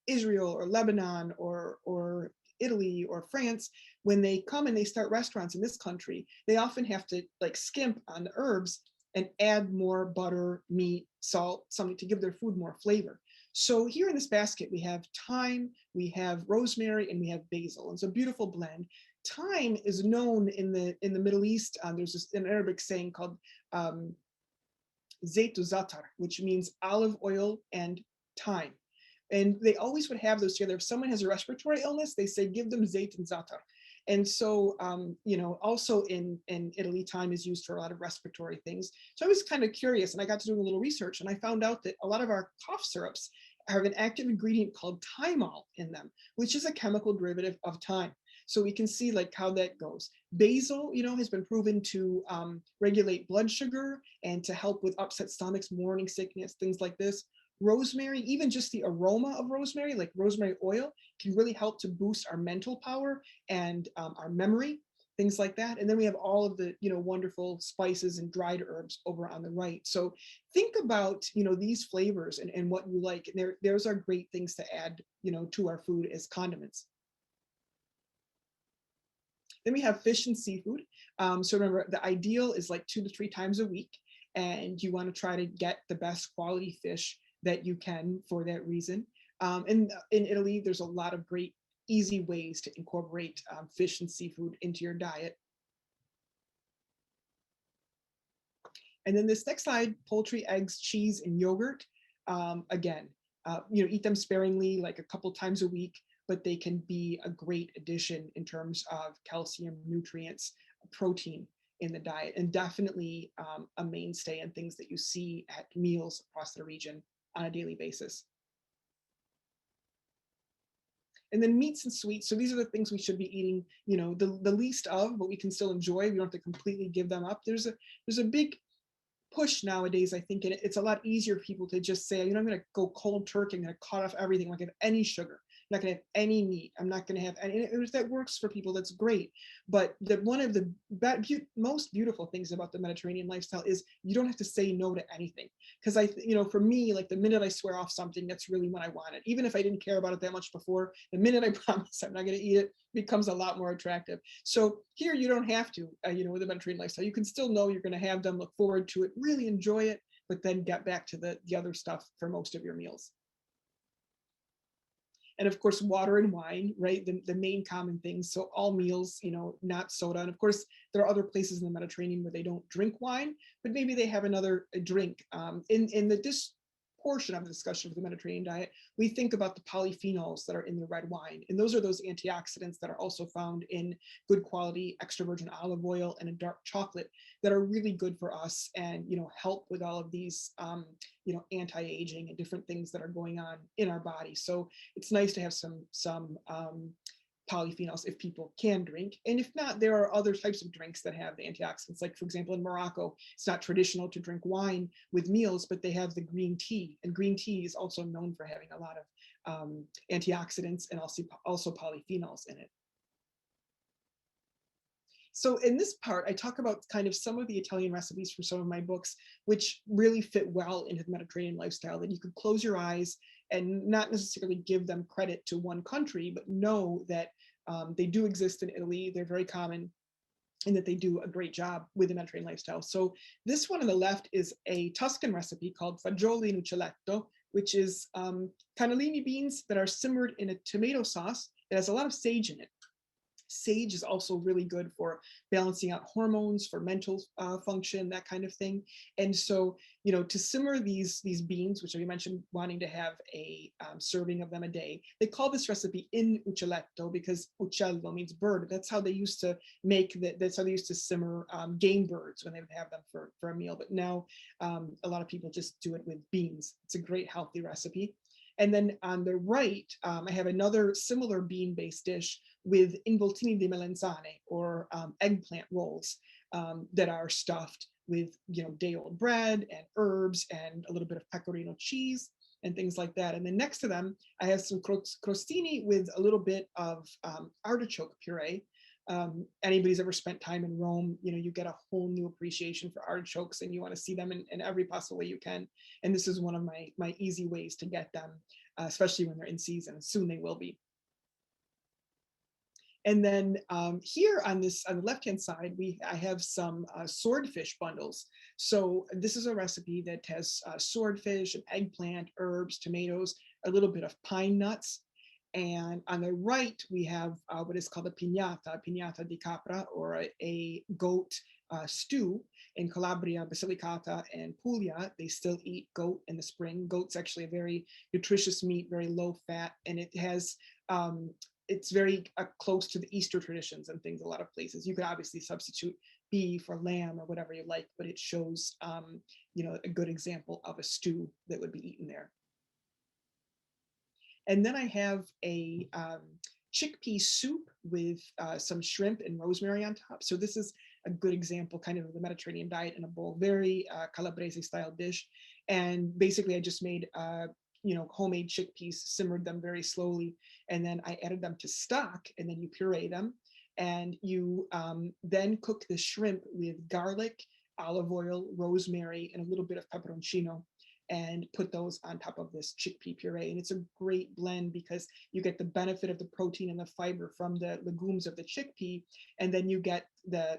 Israel or Lebanon or Italy or France, when they come and they start restaurants in this country, they often have to like skimp on the herbs and add more butter, meat, salt, something to give their food more flavor. So here in this basket, we have thyme, we have rosemary, and we have basil. It's a beautiful blend. Thyme is known in the Middle East. There's an Arabic saying called zaytu zatar, which means olive oil and thyme. And they always would have those together. If someone has a respiratory illness, they say, give them zayt and zatar. And so, you know, also in Italy, thyme is used for a lot of respiratory things. So I was kind of curious, and I got to do a little research, and I found out that a lot of our cough syrups have an active ingredient called thymol in them, which is a chemical derivative of thyme. So we can see like how that goes. Basil, you know, has been proven to regulate blood sugar and to help with upset stomachs, morning sickness, things like this. Rosemary, even just the aroma of rosemary, like rosemary oil, can really help to boost our mental power and our memory, things like that. And then we have all of the, you know, wonderful spices and dried herbs over on the right. So think about, you know, these flavors and what you like. And there's are great things to add, you know, to our food as condiments. Then we have fish and seafood. So remember, the ideal is like 2 to 3 times a week, and you want to try to get the best quality fish that you can for that reason. And in Italy, there's a lot of great, easy ways to incorporate fish and seafood into your diet. And then this next slide, poultry, eggs, cheese, and yogurt. Again, you know, eat them sparingly, like a couple times a week, but they can be a great addition in terms of calcium, nutrients, protein in the diet, and definitely a mainstay and things that you see at meals across the region on a daily basis. And then meats and sweets. So these are the things we should be eating, you know, the least of, but we can still enjoy. We don't have to completely give them up. There's a big push nowadays, I think, and it's a lot easier for people to just say, you know, I'm going to go cold turkey. I'm going to cut off everything. I'm not going to have any sugar. I'm not going to have any meat. I'm not going to have any. If that works for people, that's great. But one of the most beautiful things about the Mediterranean lifestyle is you don't have to say no to anything. Because you know, for me, like the minute I swear off something, that's really what I wanted. Even if I didn't care about it that much before, the minute I promise I'm not going to eat it, becomes a lot more attractive. So here you don't have to, you know, with the Mediterranean lifestyle, you can still know you're going to have them, look forward to it, really enjoy it, but then get back to the other stuff for most of your meals. And of course, water and wine, right? The main common things. So all meals, you know, not soda. And of course, there are other places in the Mediterranean where they don't drink wine, but maybe they have another drink. In this portion of the discussion for the Mediterranean diet, we think about the polyphenols that are in the red wine. And those are those antioxidants that are also found in good quality extra virgin olive oil and a dark chocolate that are really good for us and, help with all of these, anti-aging and different things that are going on in our body. So it's nice to have some polyphenols if people can drink. And if not, there are other types of drinks that have the antioxidants. Like, for example, in Morocco, it's not traditional to drink wine with meals, but they have the green tea. And green tea is also known for having a lot of antioxidants and also polyphenols in it. So in this part, I talk about kind of some of the Italian recipes from some of my books, which really fit well into the Mediterranean lifestyle, that you could close your eyes and not necessarily give them credit to one country, but know that they do exist in Italy. They're very common and that they do a great job with the Mediterranean lifestyle. So this one on the left is a Tuscan recipe called fagioli in uccelletto, which is cannellini beans that are simmered in a tomato sauce that has a lot of sage in it. Sage is also really good for balancing out hormones, for mental function, that kind of thing. And so, to simmer these beans, which I mentioned wanting to have a serving of them a day, they call this recipe in uccelletto because uccello means bird. That's how they used to that's how they used to simmer game birds when they would have them for a meal. But now a lot of people just do it with beans. It's a great healthy recipe. And then on the right, I have another similar bean-based dish with involtini di melanzane, or eggplant rolls that are stuffed with day-old bread and herbs and a little bit of pecorino cheese and things like that. And then next to them, I have some crostini with a little bit of artichoke puree. Anybody's ever spent time in Rome, you get a whole new appreciation for artichokes, and you want to see them in every possible way you can. And this is one of my easy ways to get them, especially when they're in season. Soon they will be. And then here on the left-hand side, I have some swordfish bundles. So this is a recipe that has swordfish, an eggplant, herbs, tomatoes, a little bit of pine nuts. And on the right, we have what is called a piñata di capra, or a goat stew. In Calabria, Basilicata, and Puglia, they still eat goat in the spring. Goat's actually a very nutritious meat, very low fat, and it has it's very close to the Easter traditions and things. A lot of places you could obviously substitute beef or lamb or whatever you like, but it shows a good example of a stew that would be eaten there. And then I have a chickpea soup with some shrimp and rosemary on top. So this is a good example kind of the Mediterranean diet in a bowl, very Calabrese style dish. And basically I just made homemade chickpeas, simmered them very slowly, and then I added them to stock, and then you puree them, and you then cook the shrimp with garlic, olive oil, rosemary, and a little bit of peperoncino, and put those on top of this chickpea puree. And it's a great blend because you get the benefit of the protein and the fiber from the legumes of the chickpea, and then you get the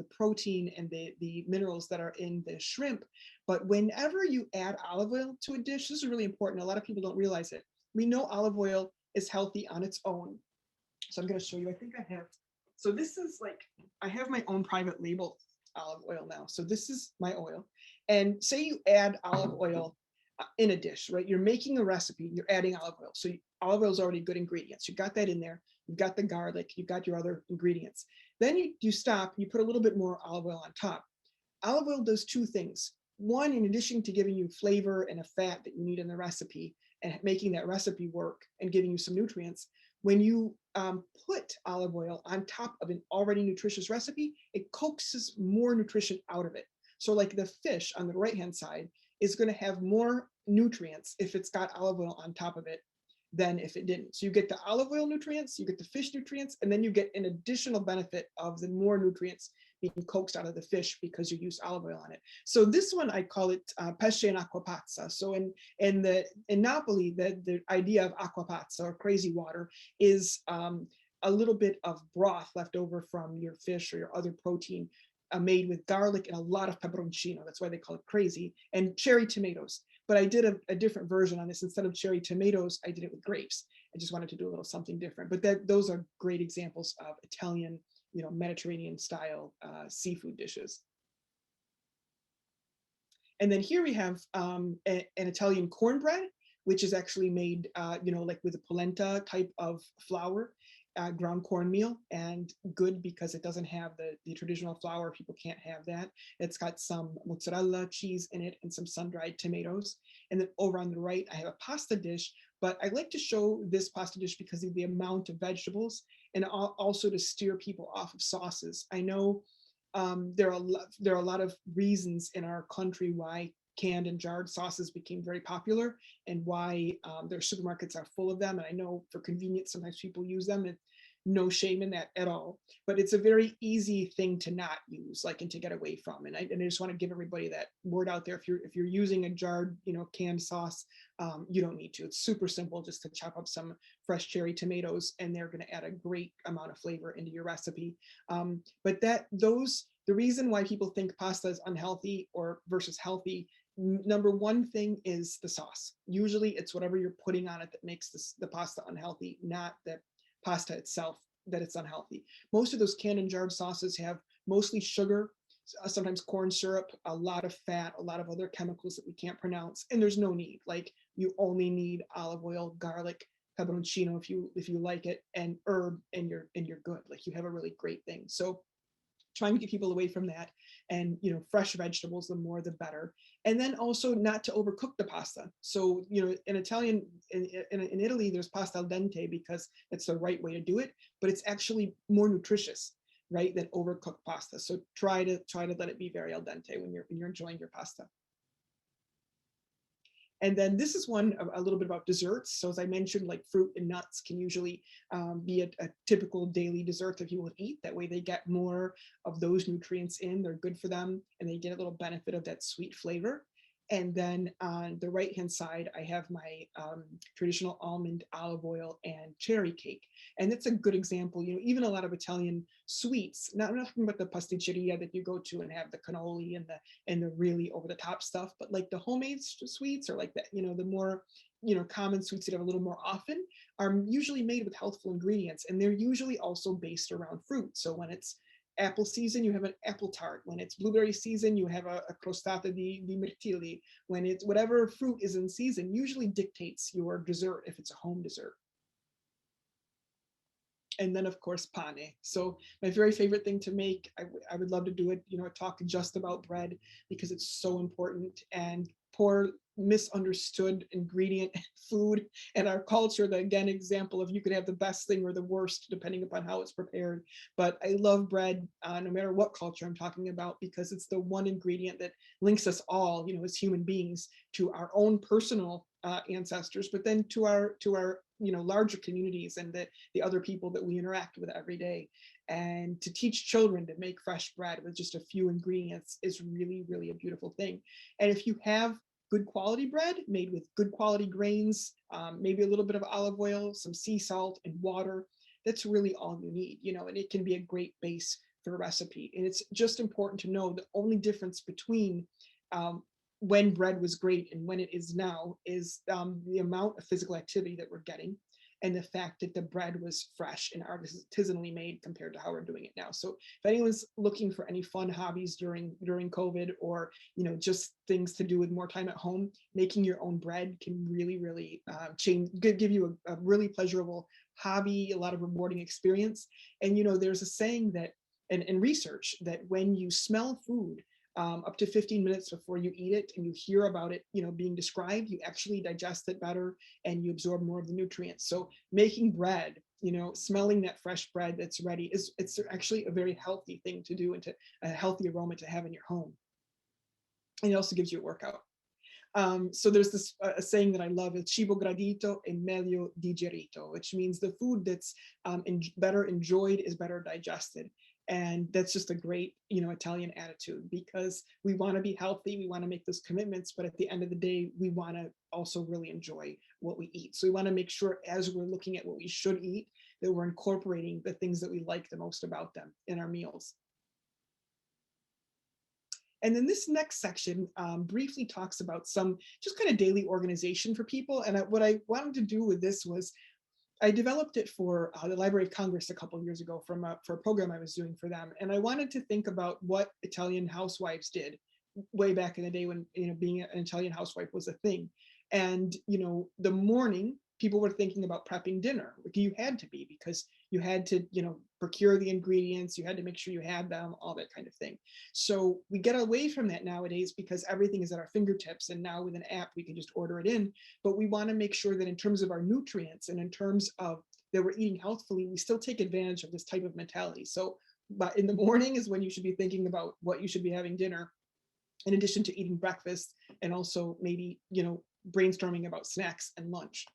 protein and the minerals that are in the shrimp. But whenever you add olive oil to a dish, this is really important. A lot of people don't realize it. We know olive oil is healthy on its own. So I'm going to show you. I think I have. So this is I have my own private label olive oil now. So this is my oil. And say you add olive oil in a dish, right? You're making a recipe, you're adding olive oil. So olive oil is already good ingredients. You've got that in there. You've got the garlic, you've got your other ingredients. Then you stop, you put a little bit more olive oil on top. Olive oil does two things. One, in addition to giving you flavor and a fat that you need in the recipe and making that recipe work and giving you some nutrients, when you put olive oil on top of an already nutritious recipe, it coaxes more nutrition out of it. So like the fish on the right-hand side is going to have more nutrients if it's got olive oil on top of it than if it didn't. So you get the olive oil nutrients, you get the fish nutrients, and then you get an additional benefit of the more nutrients being coaxed out of the fish because you use olive oil on it. So this one, I call it pesce in acqua pazza. So in Napoli, the idea of acqua pazza, or crazy water, is a little bit of broth left over from your fish or your other protein, made with garlic and a lot of peperoncino. That's why they call it crazy, and cherry tomatoes. But I did a different version on this. Instead of cherry tomatoes, I did it with grapes. I just wanted to do a little something different. But those are great examples of Italian, Mediterranean style seafood dishes. And then here we have an Italian cornbread, which is actually made, like with a polenta type of flour, ground cornmeal, and good because it doesn't have the traditional flour. People can't have that. It's got some mozzarella cheese in it and some sun-dried tomatoes. And then over on the right, I have a pasta dish, but I like to show this pasta dish because of the amount of vegetables and also to steer people off of sauces. I know there are a lot of reasons in our country why canned and jarred sauces became very popular and why their supermarkets are full of them. And I know for convenience, sometimes people use them, and no shame in that at all. But it's a very easy thing to not use, like, and to get away from. And I just want to give everybody that word out there. If you're using a jarred, canned sauce, you don't need to. It's super simple, just to chop up some fresh cherry tomatoes, and they're going to add a great amount of flavor into your recipe. But the reason why people think pasta is unhealthy or versus healthy, number one thing is the sauce. Usually it's whatever you're putting on it that makes the pasta unhealthy, not the pasta itself that it's unhealthy. Most of those canned and jarred sauces have mostly sugar, sometimes corn syrup, a lot of fat, a lot of other chemicals that we can't pronounce, and there's no need. Like, you only need olive oil, garlic, peperoncino if you like it, and herb, and you're good. Like, you have a really great thing. So trying to get people away from that, and fresh vegetables, the more the better. And then also not to overcook the pasta. So in Italian, in Italy, there's pasta al dente because it's the right way to do it, but it's actually more nutritious, right, than overcooked pasta. So try to let it be very al dente when you're enjoying your pasta. And then this is one a little bit about desserts. So as I mentioned, like fruit and nuts can usually be a typical daily dessert that people would eat. That way they get more of those nutrients in, they're good for them, and they get a little benefit of that sweet flavor. And then on the right-hand side, I have my traditional almond, olive oil, and cherry cake. And that's a good example. Even a lot of Italian sweets, I'm not talking about the pasticceria that you go to and have the cannoli and the really over-the-top stuff, but like the homemade sweets, or like the more common sweets that have a little more often, are usually made with healthful ingredients, and they're usually also based around fruit. So when it's apple season, you have an apple tart. When it's blueberry season, you have a crostata di mirtilli. When it's whatever fruit is in season, usually dictates your dessert if it's a home dessert. And then of course, pane. So my very favorite thing to make, I would love to do it, talk just about bread because it's so important, and poor misunderstood ingredient food and our culture, that again, example of you could have the best thing or the worst depending upon how it's prepared. But I love bread, no matter what culture I'm talking about, because it's the one ingredient that links us all, as human beings, to our own personal ancestors, but then to our larger communities and the other people that we interact with every day. And to teach children to make fresh bread with just a few ingredients is really, really a beautiful thing. And if you have good quality bread made with good quality grains, maybe a little bit of olive oil, some sea salt, and water, that's really all you need, and it can be a great base for a recipe. And it's just important to know the only difference between when bread was great and when it is now is the amount of physical activity that we're getting, and the fact that the bread was fresh and artisanally made compared to how we're doing it now. So if anyone's looking for any fun hobbies during COVID, or just things to do with more time at home, making your own bread can really, really give you a really pleasurable hobby, a lot of rewarding experience. And there's a saying that, and research, that when you smell food up to 15 minutes before you eat it, and you hear about it, being described, you actually digest it better and you absorb more of the nutrients. So making bread, smelling that fresh bread that's ready it's actually a very healthy thing to do, and a healthy aroma to have in your home. And it also gives you a workout. So there's this a saying that I love: il cibo gradito è meglio digerito, which means the food that's better enjoyed is better digested. And that's just a great, Italian attitude, because we want to be healthy, we want to make those commitments, but at the end of the day, we want to also really enjoy what we eat. So we want to make sure, as we're looking at what we should eat, that we're incorporating the things that we like the most about them in our meals. And then this next section briefly talks about some just kind of daily organization for people. And what I wanted to do with this was, I developed it for the Library of Congress a couple of years ago for a program I was doing for them. And I wanted to think about what Italian housewives did way back in the day when, being an Italian housewife was a thing. And, the morning, people were thinking about prepping dinner. You had to be, because you had to, procure the ingredients, you had to make sure you had them, all that kind of thing. So we get away from that nowadays because everything is at our fingertips. And now with an app, we can just order it in. But we want to make sure that in terms of our nutrients and in terms of that we're eating healthfully, we still take advantage of this type of mentality. So, but in the morning is when you should be thinking about what you should be having dinner, in addition to eating breakfast, and also maybe, brainstorming about snacks and lunch.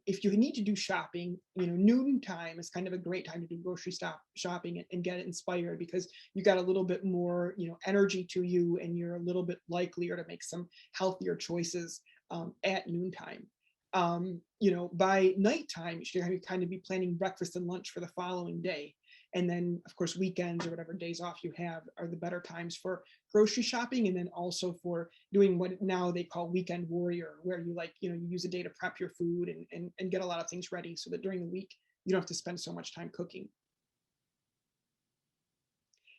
If you need to do shopping, noon time is kind of a great time to do grocery shopping and get inspired, because you got a little bit more, energy to you, and you're a little bit likelier to make some healthier choices at noontime. By nighttime, you should kind of be planning breakfast and lunch for the following day. And then, of course, weekends or whatever days off you have are the better times for grocery shopping, and then also for doing what now they call weekend warrior, where you you use a day to prep your food and get a lot of things ready so that during the week you don't have to spend so much time cooking.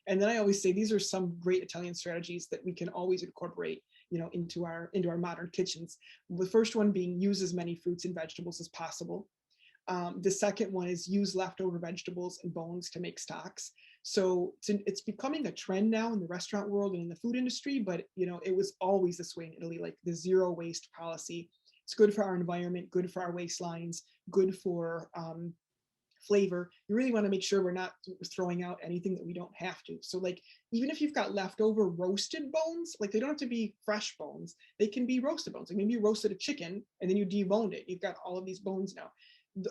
And then I always say these are some great Italian strategies that we can always incorporate, into our modern kitchens. The first one being use as many fruits and vegetables as possible. The second one is use leftover vegetables and bones to make stocks. So it's becoming a trend now in the restaurant world and in the food industry, but it was always this way in Italy, like the zero waste policy. It's good for our environment, good for our waistlines, good for flavor. You really want to make sure we're not throwing out anything that we don't have to. So even if you've got leftover roasted bones, they don't have to be fresh bones. They can be roasted bones. Maybe you roasted a chicken and then you deboned it. You've got all of these bones now.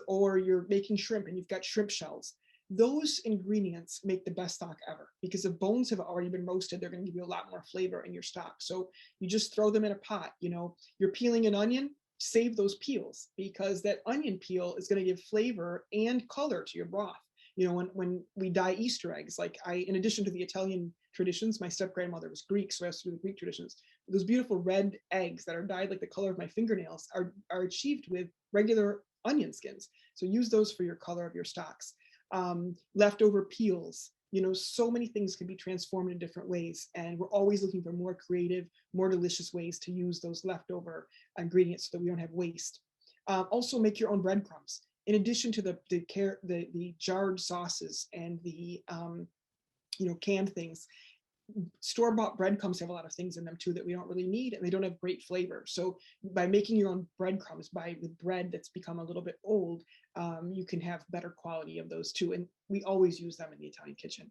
Or you're making shrimp and you've got shrimp shells. Those ingredients make the best stock ever, because if bones have already been roasted, they're going to give you a lot more flavor in your stock. So you just throw them in a pot. You're peeling an onion, save those peels, because that onion peel is going to give flavor and color to your broth. When we dye Easter eggs, in addition to the Italian traditions, my step grandmother was Greek, so I have to do the Greek traditions. Those beautiful red eggs that are dyed like the color of my fingernails are achieved with regular onion skins. So use those for your color of your stocks. Leftover peels, so many things can be transformed in different ways. And we're always looking for more creative, more delicious ways to use those leftover ingredients so that we don't have waste. Also make your own breadcrumbs. In addition to the jarred sauces and the canned things, store-bought breadcrumbs have a lot of things in them too that we don't really need, and they don't have great flavor. So by making your own breadcrumbs, with bread that's become a little bit old, you can have better quality of those too. And we always use them in the Italian kitchen.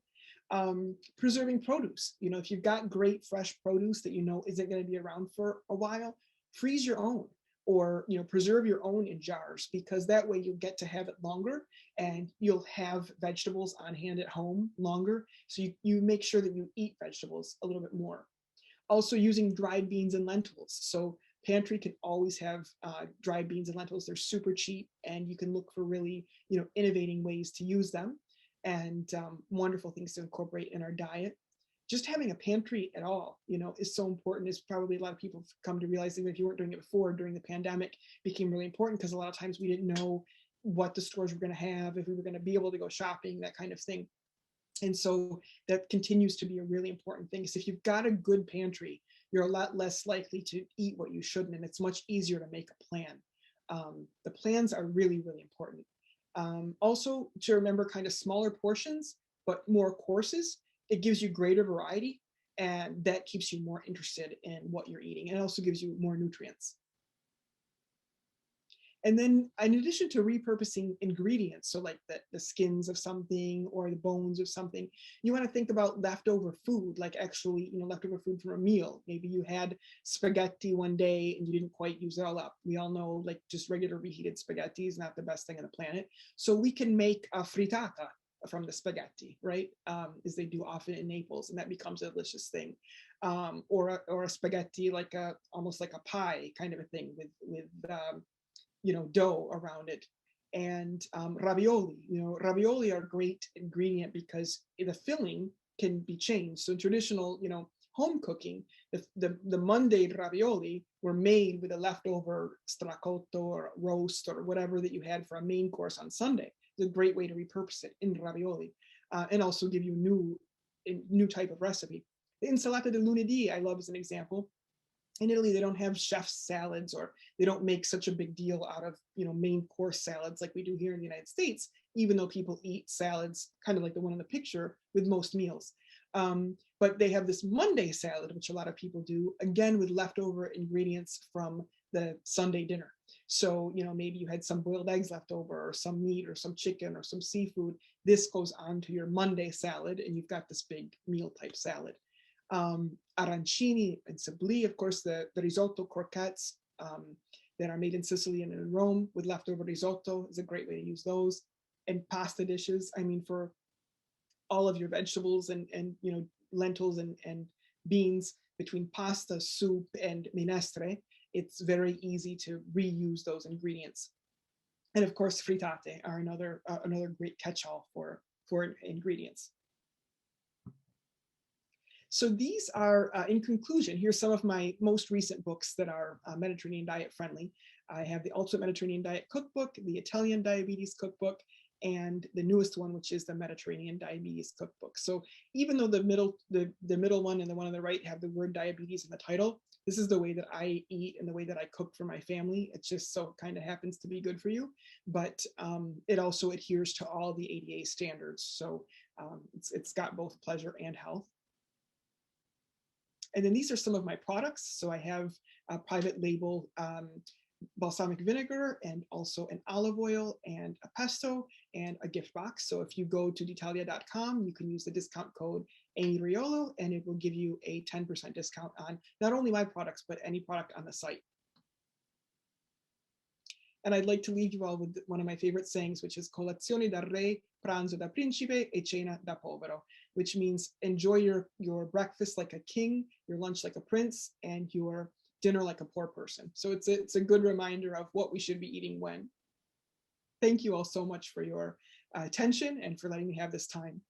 Preserving produce. If you've got great fresh produce that isn't going to be around for a while, freeze your own, or preserve your own in jars, because that way you'll get to have it longer and you'll have vegetables on hand at home longer. So you make sure that you eat vegetables a little bit more. Also using dried beans and lentils. So pantry can always have dried beans and lentils. They're super cheap, and you can look for really innovating ways to use them, and wonderful things to incorporate in our diet. Just having a pantry at all, is so important. Is probably a lot of people have come to realize that if you weren't doing it before, during the pandemic, became really important, because a lot of times we didn't know what the stores were going to have, if we were going to be able to go shopping, that kind of thing. And so that continues to be a really important thing. So if you've got a good pantry, you're a lot less likely to eat what you shouldn't, and it's much easier to make a plan. The plans are really, really important. Also to remember kind of smaller portions, but more courses. It gives you greater variety, and that keeps you more interested in what you're eating. And it also gives you more nutrients. And then in addition to repurposing ingredients, so like the skins of something or the bones of something, you want to think about leftover food, like actually, leftover food from a meal. Maybe you had spaghetti one day and you didn't quite use it all up. We all know just regular reheated spaghetti is not the best thing on the planet. So we can make a frittata from the spaghetti, right? As they do often in Naples, and that becomes a delicious thing. Or a spaghetti almost like a pie kind of a thing with dough around it. And ravioli, ravioli are a great ingredient because the filling can be changed. So in traditional, home cooking, the Monday ravioli were made with a leftover stracotto or roast or whatever that you had for a main course on Sunday. It's a great way to repurpose it in ravioli, and also give you new type of recipe. The insalata di lunedì I love as an example. In Italy, they don't have chef's salads, or they don't make such a big deal out of, main course salads like we do here in the United States, even though people eat salads kind of like the one in the picture with most meals. But they have this Monday salad, which a lot of people do, again, with leftover ingredients from the Sunday dinner. So, maybe you had some boiled eggs left over, or some meat, or some chicken, or some seafood. This goes on to your Monday salad, and you've got this big meal type salad. Arancini and cibli, of course, the risotto croquettes that are made in Sicily and in Rome with leftover risotto is a great way to use those. And pasta dishes, I mean, for all of your vegetables and lentils and beans, between pasta, soup, and minestre, it's very easy to reuse those ingredients. And of course, frittata are another great catch-all for ingredients. So these are, in conclusion, here's some of my most recent books that are Mediterranean diet friendly. I have the Ultimate Mediterranean Diet Cookbook, the Italian Diabetes Cookbook, and the newest one, which is the Mediterranean Diabetes Cookbook. So even though the middle one and the one on the right have the word diabetes in the title, this is the way that I eat and the way that I cook for my family. It just so kind of happens to be good for you, but it also adheres to all the ADA standards. So it's got both pleasure and health. And then these are some of my products. So I have a private label balsamic vinegar, and also an olive oil, and a pesto, and a gift box. So if you go to d'Italia.com, you can use the discount code Riolo, and it will give you a 10% discount on not only my products, but any product on the site. And I'd like to leave you all with one of my favorite sayings, which is colazione da re, pranzo da principe, e cena da povero, which means enjoy your breakfast like a king, your lunch like a prince, and your dinner like a poor person. So it's a good reminder of what we should be eating when. Thank you all so much for your attention and for letting me have this time.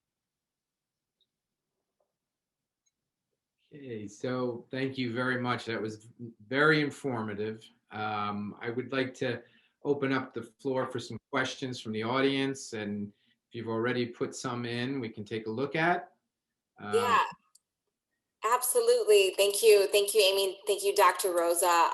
Okay, so thank you very much. That was very informative. I would like to open up the floor for some questions from the audience, and if you've already put some in, we can take a look at. Yeah, absolutely. Thank you, Amy. Thank you, Dr. Rosa.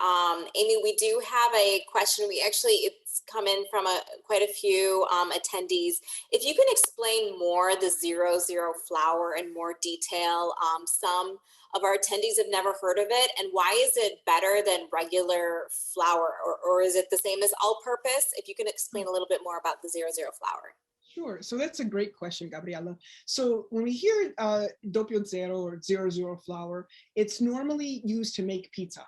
Amy, we do have a question. It's come in from quite a few attendees. If you can explain more the 00 flour in more detail. Some of our attendees have never heard of it, and why is it better than regular flour, or is it the same as all-purpose? If you can explain a little bit more about the 00 flour. Sure. So that's a great question, Gabriela. So when we hear doppio zero or 00 flour, it's normally used to make pizza.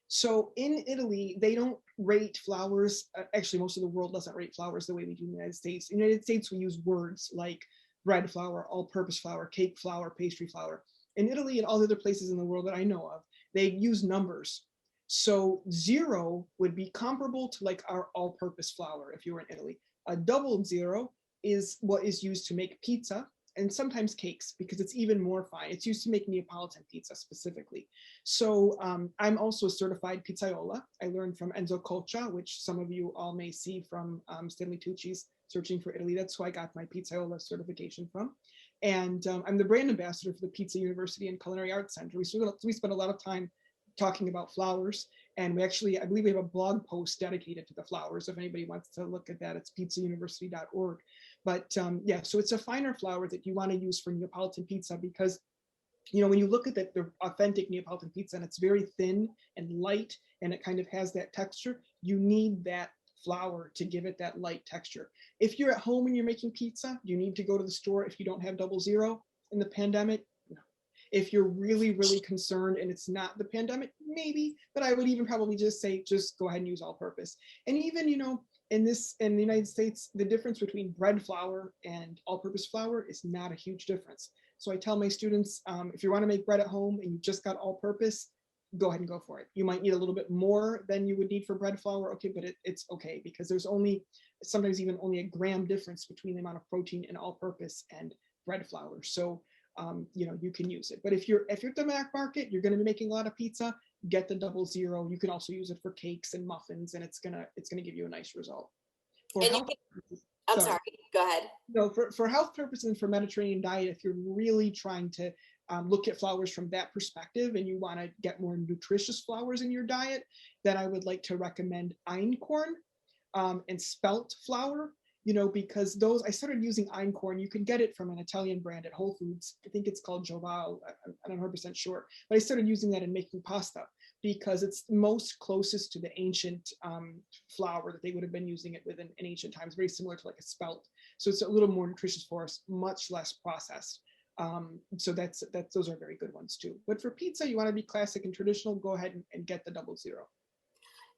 So in Italy, they don't rate flours. Actually, most of the world doesn't rate flours the way we do in the United States. In the United States, we use words like bread flour, all-purpose flour, cake flour, pastry flour. In Italy and all the other places in the world that I know of, they use numbers. So 0 would be comparable to like our all-purpose flour if you were in Italy. A double 0 is what is used to make pizza, and sometimes cakes, because it's even more fine. It's used to make Neapolitan pizza specifically. So I'm also a certified pizzaiola. I learned from Enzo Colcia, which some of you all may see from Stanley Tucci's Searching for Italy. That's who I got my pizzaiola certification from. And I'm the brand ambassador for the Pizza University and Culinary Arts Center. We spend a lot of time talking about flours, and I believe we have a blog post dedicated to the flours. If anybody wants to look at that, it's pizzauniversity.org. But yeah, so it's a finer flour that you want to use for Neapolitan pizza, because when you look at the authentic Neapolitan pizza, and it's very thin and light, and it kind of has that texture, you need that flour to give it that light texture. If you're at home and you're making pizza, you need to go to the store if you don't have 00 in the pandemic. No. If you're really, really concerned and it's not the pandemic, maybe, but I would even probably just say, just go ahead and use all-purpose. And even, in the United States, the difference between bread flour and all-purpose flour is not a huge difference. So I tell my students, if you want to make bread at home and you just got all-purpose, go ahead and go for it. You might need a little bit more than you would need for bread flour, okay, but it's okay, because there's sometimes even only a gram difference between the amount of protein in all-purpose and bread flour. So you can use it. But if you're at the Mac market, you're going to be making a lot of pizza, get the 00. You can also use it for cakes and muffins, and it's gonna give you a nice result. For health, I'm Sorry. sorry, go ahead. No, for health purposes and for Mediterranean diet, if you're really trying to look at flours from that perspective and you want to get more nutritious flours in your diet, then I would like to recommend einkorn and spelt flour, because those, I started using einkorn. You can get it from an Italian brand at Whole Foods. I think it's called Joval. I'm not 100% sure. But I started using that in making pasta because it's most closest to the ancient flour that they would have been using it with in ancient times, very similar to like a spelt. So it's a little more nutritious for us, much less processed. So that's those are very good ones too. But for pizza, you want to be classic and traditional, go ahead and get the 00.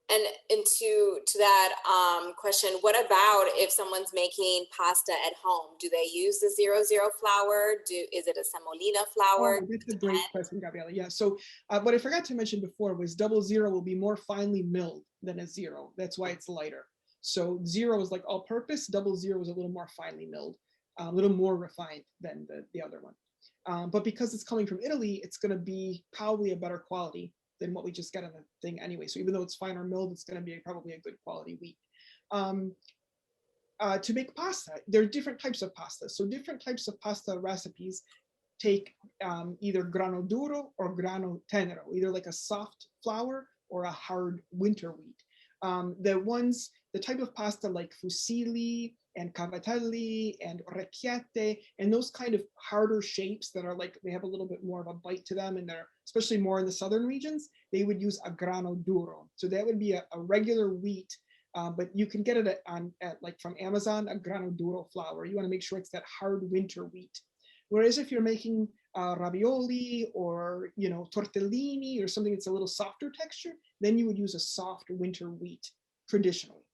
And to that question, what about if someone's making pasta at home? Do they use the 00 flour? Is it a semolina flour? Oh, that's a great question, Gabriela. Yeah. So what I forgot to mention before was 00 will be more finely milled than a 0. That's why it's lighter. So 0 is like all-purpose. 00 is a little more finely milled, a little more refined than the other one. But because it's coming from Italy, it's going to be probably a better quality than what we just got on the thing anyway. So even though it's finer milled, it's going to be probably a good quality wheat. To make pasta, there are different types of pasta. So different types of pasta recipes take either grano duro or grano tenero, either like a soft flour or a hard winter wheat. The type of pasta like fusilli and cavatelli and orecchiette and those kind of harder shapes that are like, they have a little bit more of a bite to them and they're especially more in the southern regions, they would use a grano duro. So that would be a regular wheat, but you can get it at like from Amazon, a grano duro flour. You want to make sure it's that hard winter wheat. Whereas if you're making ravioli or tortellini or something that's a little softer texture, then you would use a soft winter wheat traditionally.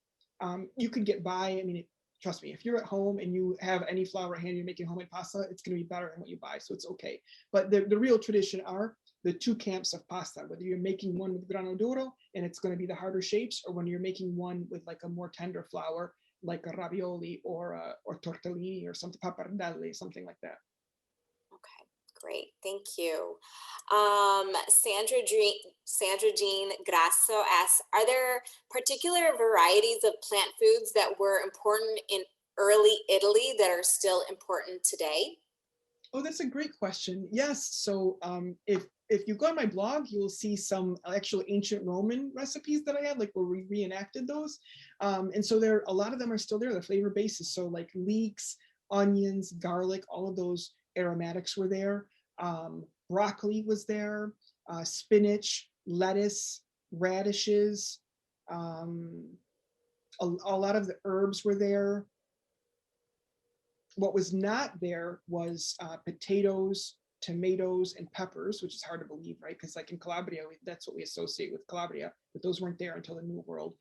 You could get by. I mean, trust me, if you're at home and you have any flour at hand, you're making homemade pasta, it's going to be better than what you buy, so it's okay. But the real tradition are the two camps of pasta, whether you're making one with grano duro and it's going to be the harder shapes, or when you're making one with like a more tender flour, like a ravioli or tortellini or something, pappardelle, something like that. Okay, great. Thank you. Sandra Jean Grasso asks, are there particular varieties of plant foods that were important in early Italy that are still important today? Oh, that's a great question. Yes. So if you go on my blog, you'll see some actual ancient Roman recipes that I had, like where we reenacted those. And so a lot of them are still there, the flavor bases. So like leeks, onions, garlic, all of those aromatics were there. Broccoli was there, spinach, lettuce, radishes. A lot of the herbs were there. What was not there was potatoes, tomatoes, and peppers, which is hard to believe, right? Because like in Calabria, that's what we associate with Calabria, but those weren't there until the New World.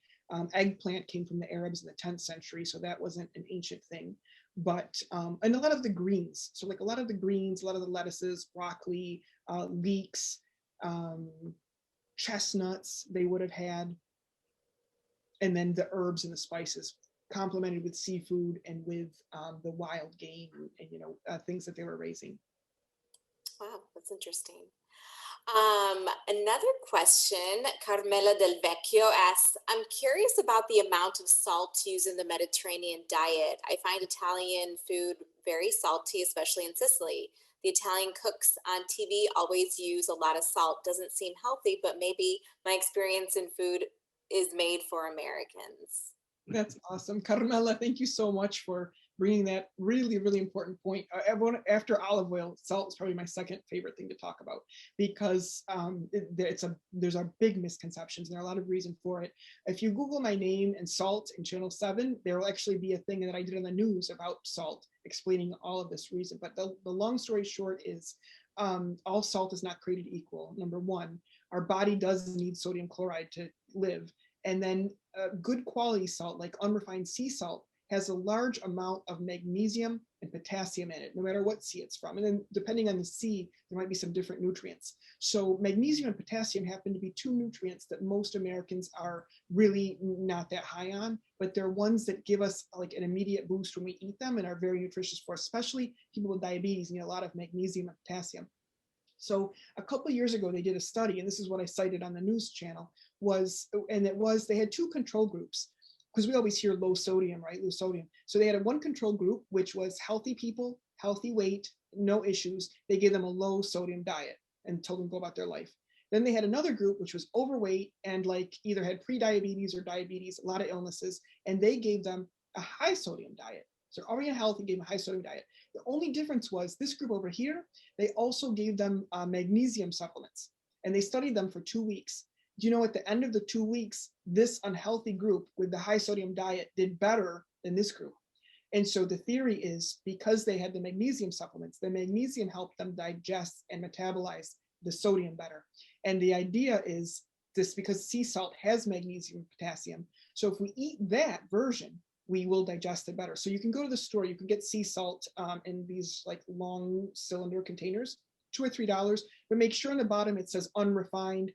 Eggplant came from the Arabs in the 10th century, so that wasn't an ancient thing. But, and a lot of the greens, so like a lot of the greens, a lot of the lettuces, broccoli, leeks, chestnuts, they would have had, and then the herbs and the spices complemented with seafood and with the wild game and things that they were raising. Wow, that's interesting. Another question, Carmela Del Vecchio asks, I'm curious about the amount of salt used in the Mediterranean diet. I find Italian food very salty, especially in Sicily. The Italian cooks on TV always use a lot of salt. Doesn't seem healthy, but maybe my experience in food is made for Americans. That's awesome. Carmela, thank you so much for bringing that really, really important point. Everyone, after olive oil, salt is probably my second favorite thing to talk about because there's a big misconceptions and there are a lot of reasons for it. If you Google my name and salt in Channel 7, there will actually be a thing that I did on the news about salt, explaining all of this reason. But the long story short is all salt is not created equal. Number one, our body does need sodium chloride to live. And then good quality salt, like unrefined sea salt, has a large amount of magnesium and potassium in it, no matter what sea it's from. And then depending on the sea, there might be some different nutrients. So magnesium and potassium happen to be two nutrients that most Americans are really not that high on, but they're ones that give us like an immediate boost when we eat them and are very nutritious for us, especially people with diabetes need a lot of magnesium and potassium. So a couple of years ago, they did a study, and this is what I cited on the news channel, they had two control groups. because we always hear low sodium, right? Low sodium. So they had a one control group, which was healthy people, healthy weight, no issues. They gave them a low sodium diet and told them to go about their life. Then they had another group, which was overweight and like either had pre-diabetes or diabetes, a lot of illnesses, and they gave them a high sodium diet. So already unhealthy, gave them a high sodium diet. The only difference was this group over here, they also gave them magnesium supplements, and they studied them for 2 weeks. Do you know at the end of the 2 weeks, this unhealthy group with the high sodium diet did better than this group? And so the theory is because they had the magnesium supplements, the magnesium helped them digest and metabolize the sodium better. And the idea is this because sea salt has magnesium and potassium. So if we eat that version, we will digest it better. So you can go to the store, you can get sea salt in these like long cylinder containers, $2 or $3, but make sure on the bottom it says unrefined,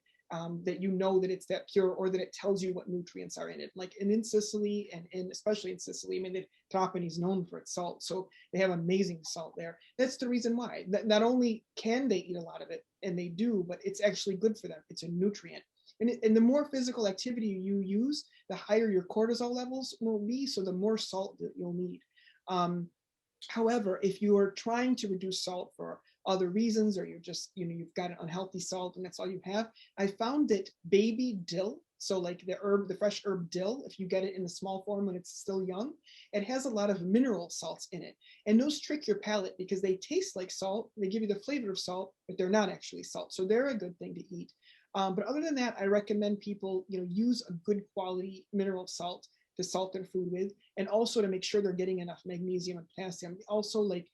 that you know that it's that pure, or that it tells you what nutrients are in it. Like in Sicily and especially in Sicily, I mean, Trapani is known for its salt, so they have amazing salt there. That's the reason why. Not only can they eat a lot of it, and they do, but it's actually good for them. It's a nutrient. And the more physical activity you use, the higher your cortisol levels will be, so the more salt that you'll need. However, if you are trying to reduce salt for other reasons, or you're just, you've got an unhealthy salt and that's all you have, I found that baby dill, so like the fresh herb dill, if you get it in the small form when it's still young, it has a lot of mineral salts in it. And those trick your palate because they taste like salt, they give you the flavor of salt, but they're not actually salt. So they're a good thing to eat. But other than that, I recommend people, use a good quality mineral salt to salt their food with, and also to make sure they're getting enough magnesium and potassium. Also, like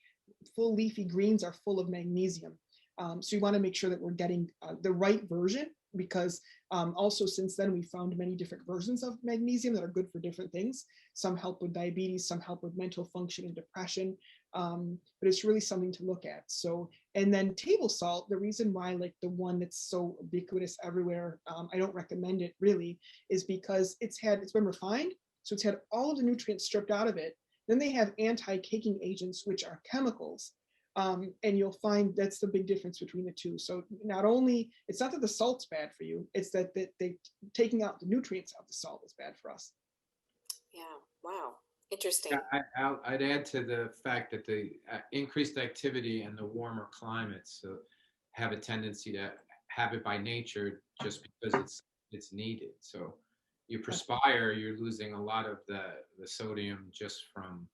full leafy greens are full of magnesium. So you want to make sure that we're getting the right version, because also since then we found many different versions of magnesium that are good for different things. Some help with diabetes, some help with mental function and depression, but it's really something to look at. So, and then table salt, the reason why like the one that's so ubiquitous everywhere, I don't recommend it really, is because it's been refined, so it's had all of the nutrients stripped out of it. Then they have anti-caking agents, which are chemicals. And you'll find that's the big difference between the two. So not only, it's not that the salt's bad for you, it's that they taking out the nutrients out of the salt is bad for us. Yeah, wow, interesting. Yeah, I'd add to the fact that the increased activity and the warmer climates have a tendency to have it by nature just because it's needed. So you perspire, you're losing a lot of the sodium just from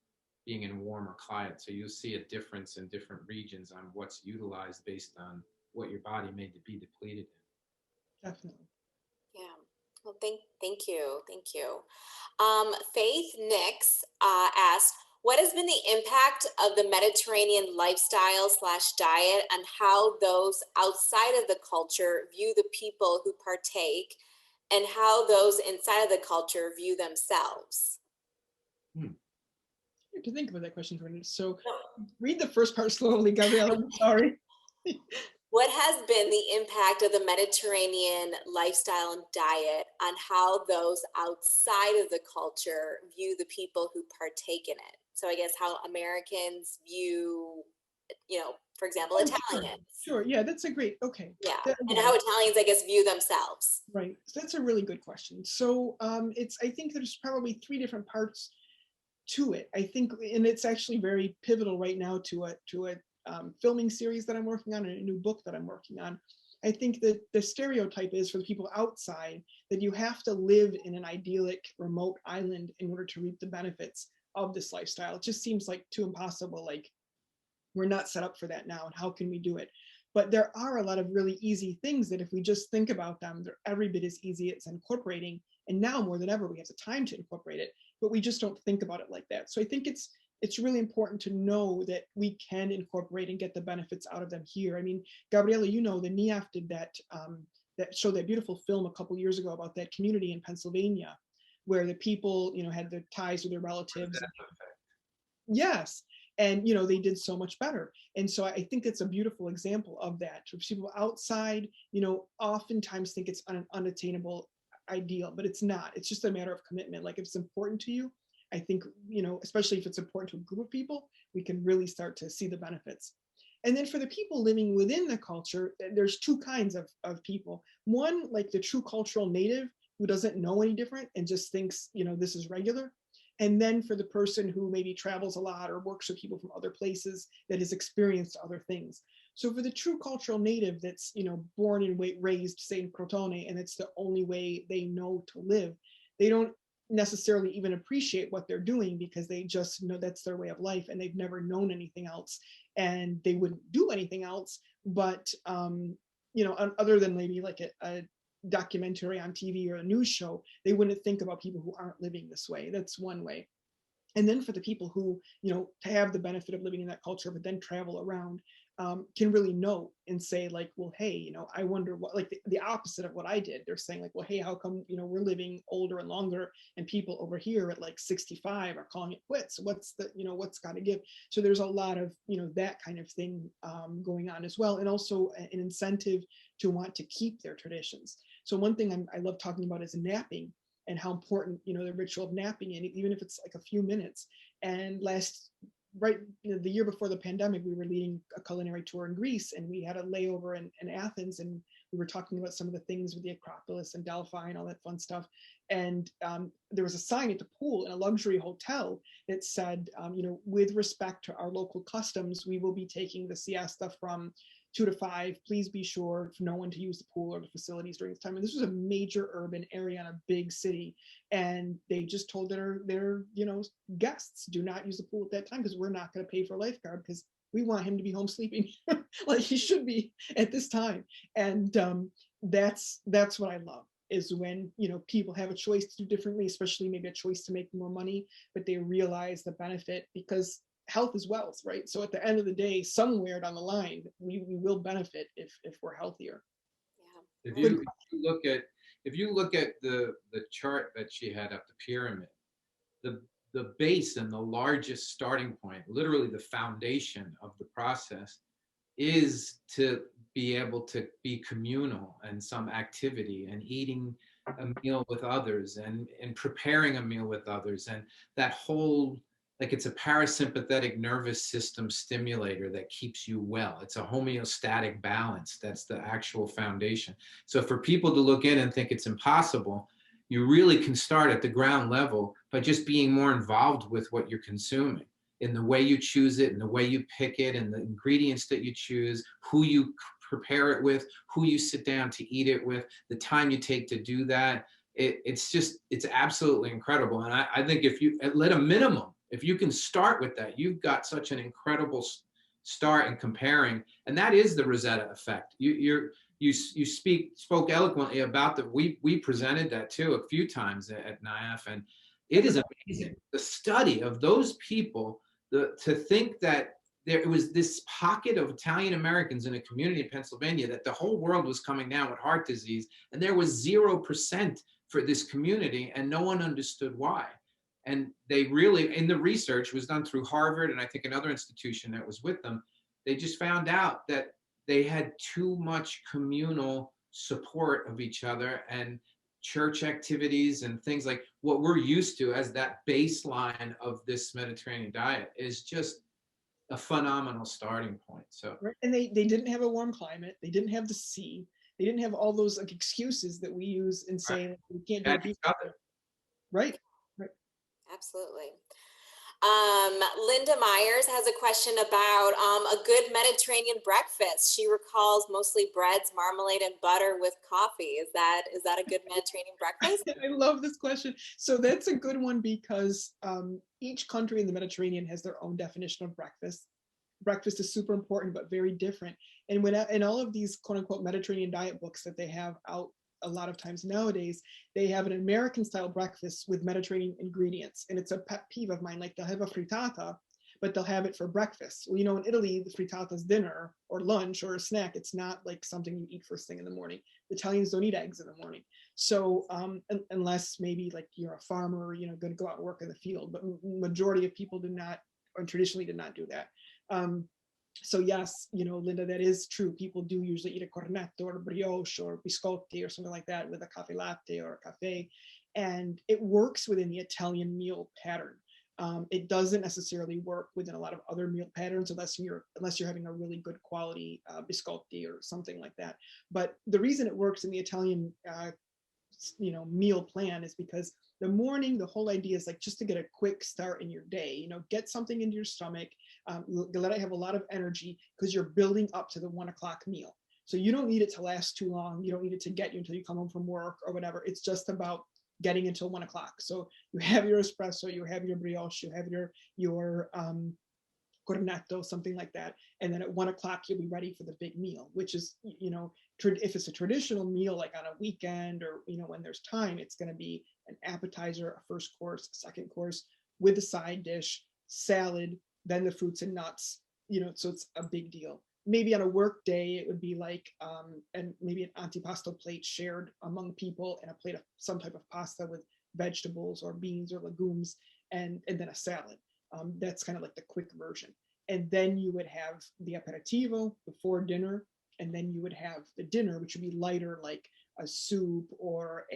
being in warmer climates. So you'll see a difference in different regions on what's utilized based on what your body may be depleted in. Definitely. Yeah. Well, thank you. Thank you. Faith Nix asked, what has been the impact of the Mediterranean lifestyle / diet on how those outside of the culture view the people who partake, and how those inside of the culture view themselves? I have to think about that question for a minute. So read the first part slowly, Gabriella. I'm sorry. What has been the impact of the Mediterranean lifestyle and diet on how those outside of the culture view the people who partake in it? So I guess how Americans view, for example, Italians. Sure. Yeah, that's a great, okay. Yeah, and how Italians, I guess, view themselves. Right. So that's a really good question. So I think there's probably 3 different parts to it. I think, and it's actually very pivotal right now to a filming series that I'm working on, and a new book that I'm working on. I think that the stereotype is for the people outside that you have to live in an idyllic remote island in order to reap the benefits of this lifestyle. It just seems like too impossible. Like we're not set up for that now, and how can we do it? But there are a lot of really easy things that if we just think about them, they're every bit as easy as incorporating. And now more than ever, we have the time to incorporate it, but we just don't think about it like that. So I think it's really important to know that we can incorporate and get the benefits out of them here. I mean, Gabriella, the NIAF did that showed that beautiful film a couple years ago about that community in Pennsylvania, where the people, had their ties with their relatives. Yes. And, they did so much better. And so I think it's a beautiful example of that. People outside, oftentimes think it's an unattainable ideal, but it's not. It's just a matter of commitment. Like if it's important to you, I think, especially if it's important to a group of people, we can really start to see the benefits. And then for the people living within the culture, there's 2 kinds of people. One, like the true cultural native, who doesn't know any different and just thinks, this is regular. And then for the person who maybe travels a lot or works with people from other places that has experienced other things. So for the true cultural native that's, born and raised, say, in Crotone, and it's the only way they know to live, they don't necessarily even appreciate what they're doing because they just know that's their way of life and they've never known anything else and they wouldn't do anything else. But, other than maybe like a documentary on TV or a news show, they wouldn't think about people who aren't living this way. That's one way. And then for the people who, have the benefit of living in that culture, but then travel around, can really know and say like, well, hey, I wonder what, like the opposite of what I did. They're saying like, well, hey, how come, we're living older and longer and people over here at like 65 are calling it quits? What's the, what's got to give? So there's a lot of, that kind of thing going on as well. And also an incentive to want to keep their traditions. So one thing I love talking about is napping and how important, the ritual of napping, and even if it's like a few minutes. And the year before the pandemic, we were leading a culinary tour in Greece, and we had a layover in Athens, and we were talking about some of the things with the Acropolis and Delphi and all that fun stuff. And there was a sign at the pool in a luxury hotel that said, with respect to our local customs, we will be taking the siesta from 2 to 5. Please be sure for no one to use the pool or the facilities during this time. And this was a major urban area in a big city, and they just told their guests, do not use the pool at that time because we're not going to pay for a lifeguard because we want him to be home sleeping like he should be at this time. And that's what I love, is when people have a choice to do differently, especially maybe a choice to make more money, but they realize the benefit, because health is wealth, right? So at the end of the day, somewhere down the line, we will benefit if we're healthier. Yeah. If you look at the chart that she had up, the pyramid, the base and the largest starting point, literally the foundation of the process, is to be able to be communal and some activity and eating a meal with others and preparing a meal with others, and that whole, like, it's a parasympathetic nervous system stimulator that keeps you well. It's a homeostatic balance. That's the actual foundation. So for people to look in and think it's impossible, you really can start at the ground level by just being more involved with what you're consuming, in the way you choose it, and the way you pick it, and the ingredients that you choose, who you prepare it with, who you sit down to eat it with, the time you take to do that. It's absolutely incredible. And I think if you, at a minimum, if you can start with that, you've got such an incredible start in comparing. And that is the Rosetta effect. You spoke eloquently about that. We presented that too a few times at NIAF, and it is amazing, the study of those people, to think that there was this pocket of Italian Americans in a community in Pennsylvania, that the whole world was coming down with heart disease, and there was 0% for this community, and no one understood why. And they really, in the research was done through Harvard and I think another institution that was with them, they just found out that they had too much communal support of each other, and church activities and things like what we're used to as that baseline of this Mediterranean diet is just a phenomenal starting point. So, right. And they didn't have a warm climate. They didn't have the sea. They didn't have all those like excuses that we use and say, right, we can't do it. Right. Right. Absolutely. Linda Myers has a question about a good Mediterranean breakfast. She recalls mostly breads, marmalade, and butter with coffee. Is that a good Mediterranean breakfast? I love this question. So that's a good one because each country in the Mediterranean has their own definition of breakfast. Breakfast is super important, but very different. And when in all of these quote unquote Mediterranean diet books that they have out a lot of times nowadays, they have an American style breakfast with Mediterranean ingredients. And it's a pet peeve of mine. Like they'll have a frittata, but they'll have it for breakfast. Well, in Italy, the frittata is dinner or lunch or a snack. It's not like something you eat first thing in the morning. The Italians don't eat eggs in the morning. So unless maybe like you're a farmer, going to go out and work in the field, but majority of people do not, or traditionally did not do that. So yes, Linda, that is true. People do usually eat a cornetto or a brioche or biscotti or something like that with a caffè latte or a cafe. And it works within the Italian meal pattern. It doesn't necessarily work within a lot of other meal patterns unless you're having a really good quality biscotti or something like that. But the reason it works in the Italian meal plan is because the morning, the whole idea is like just to get a quick start in your day, get something into your stomach, let it have a lot of energy because you're building up to the 1 o'clock meal. So you don't need it to last too long. You don't need it to get you until you come home from work or whatever. It's just about getting until 1 o'clock. So you have your espresso, you have your brioche, you have your cornetto, something like that. And then at 1 o'clock, you'll be ready for the big meal, which is, if it's a traditional meal, like on a weekend or, when there's time, it's going to be an appetizer, a first course, a second course with a side dish, salad, then the fruits and nuts, so it's a big deal. Maybe on a work day, it would be like, and maybe an antipasto plate shared among people and a plate of some type of pasta with vegetables or beans or legumes, and then a salad. That's kind of like the quick version. And then you would have the aperitivo before dinner. And then you would have the dinner, which would be lighter, like a soup or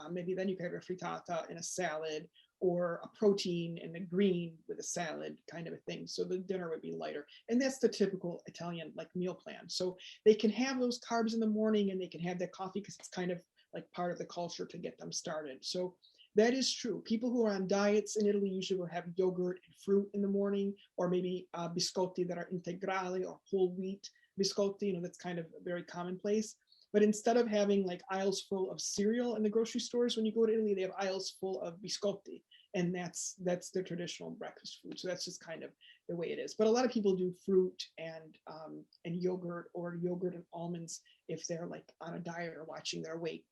maybe then you could have a frittata and a salad, or a protein and a green with a salad kind of a thing. So the dinner would be lighter. And that's the typical Italian like meal plan. So they can have those carbs in the morning and they can have their coffee because it's kind of like part of the culture to get them started. So that is true. People who are on diets in Italy usually will have yogurt and fruit in the morning, or maybe biscotti that are integrale or whole wheat biscotti. That's kind of very commonplace. But instead of having like aisles full of cereal in the grocery stores, when you go to Italy, they have aisles full of biscotti, and that's their traditional breakfast food. So that's just kind of the way it is. But a lot of people do fruit and yogurt, or yogurt and almonds if they're like on a diet or watching their weight.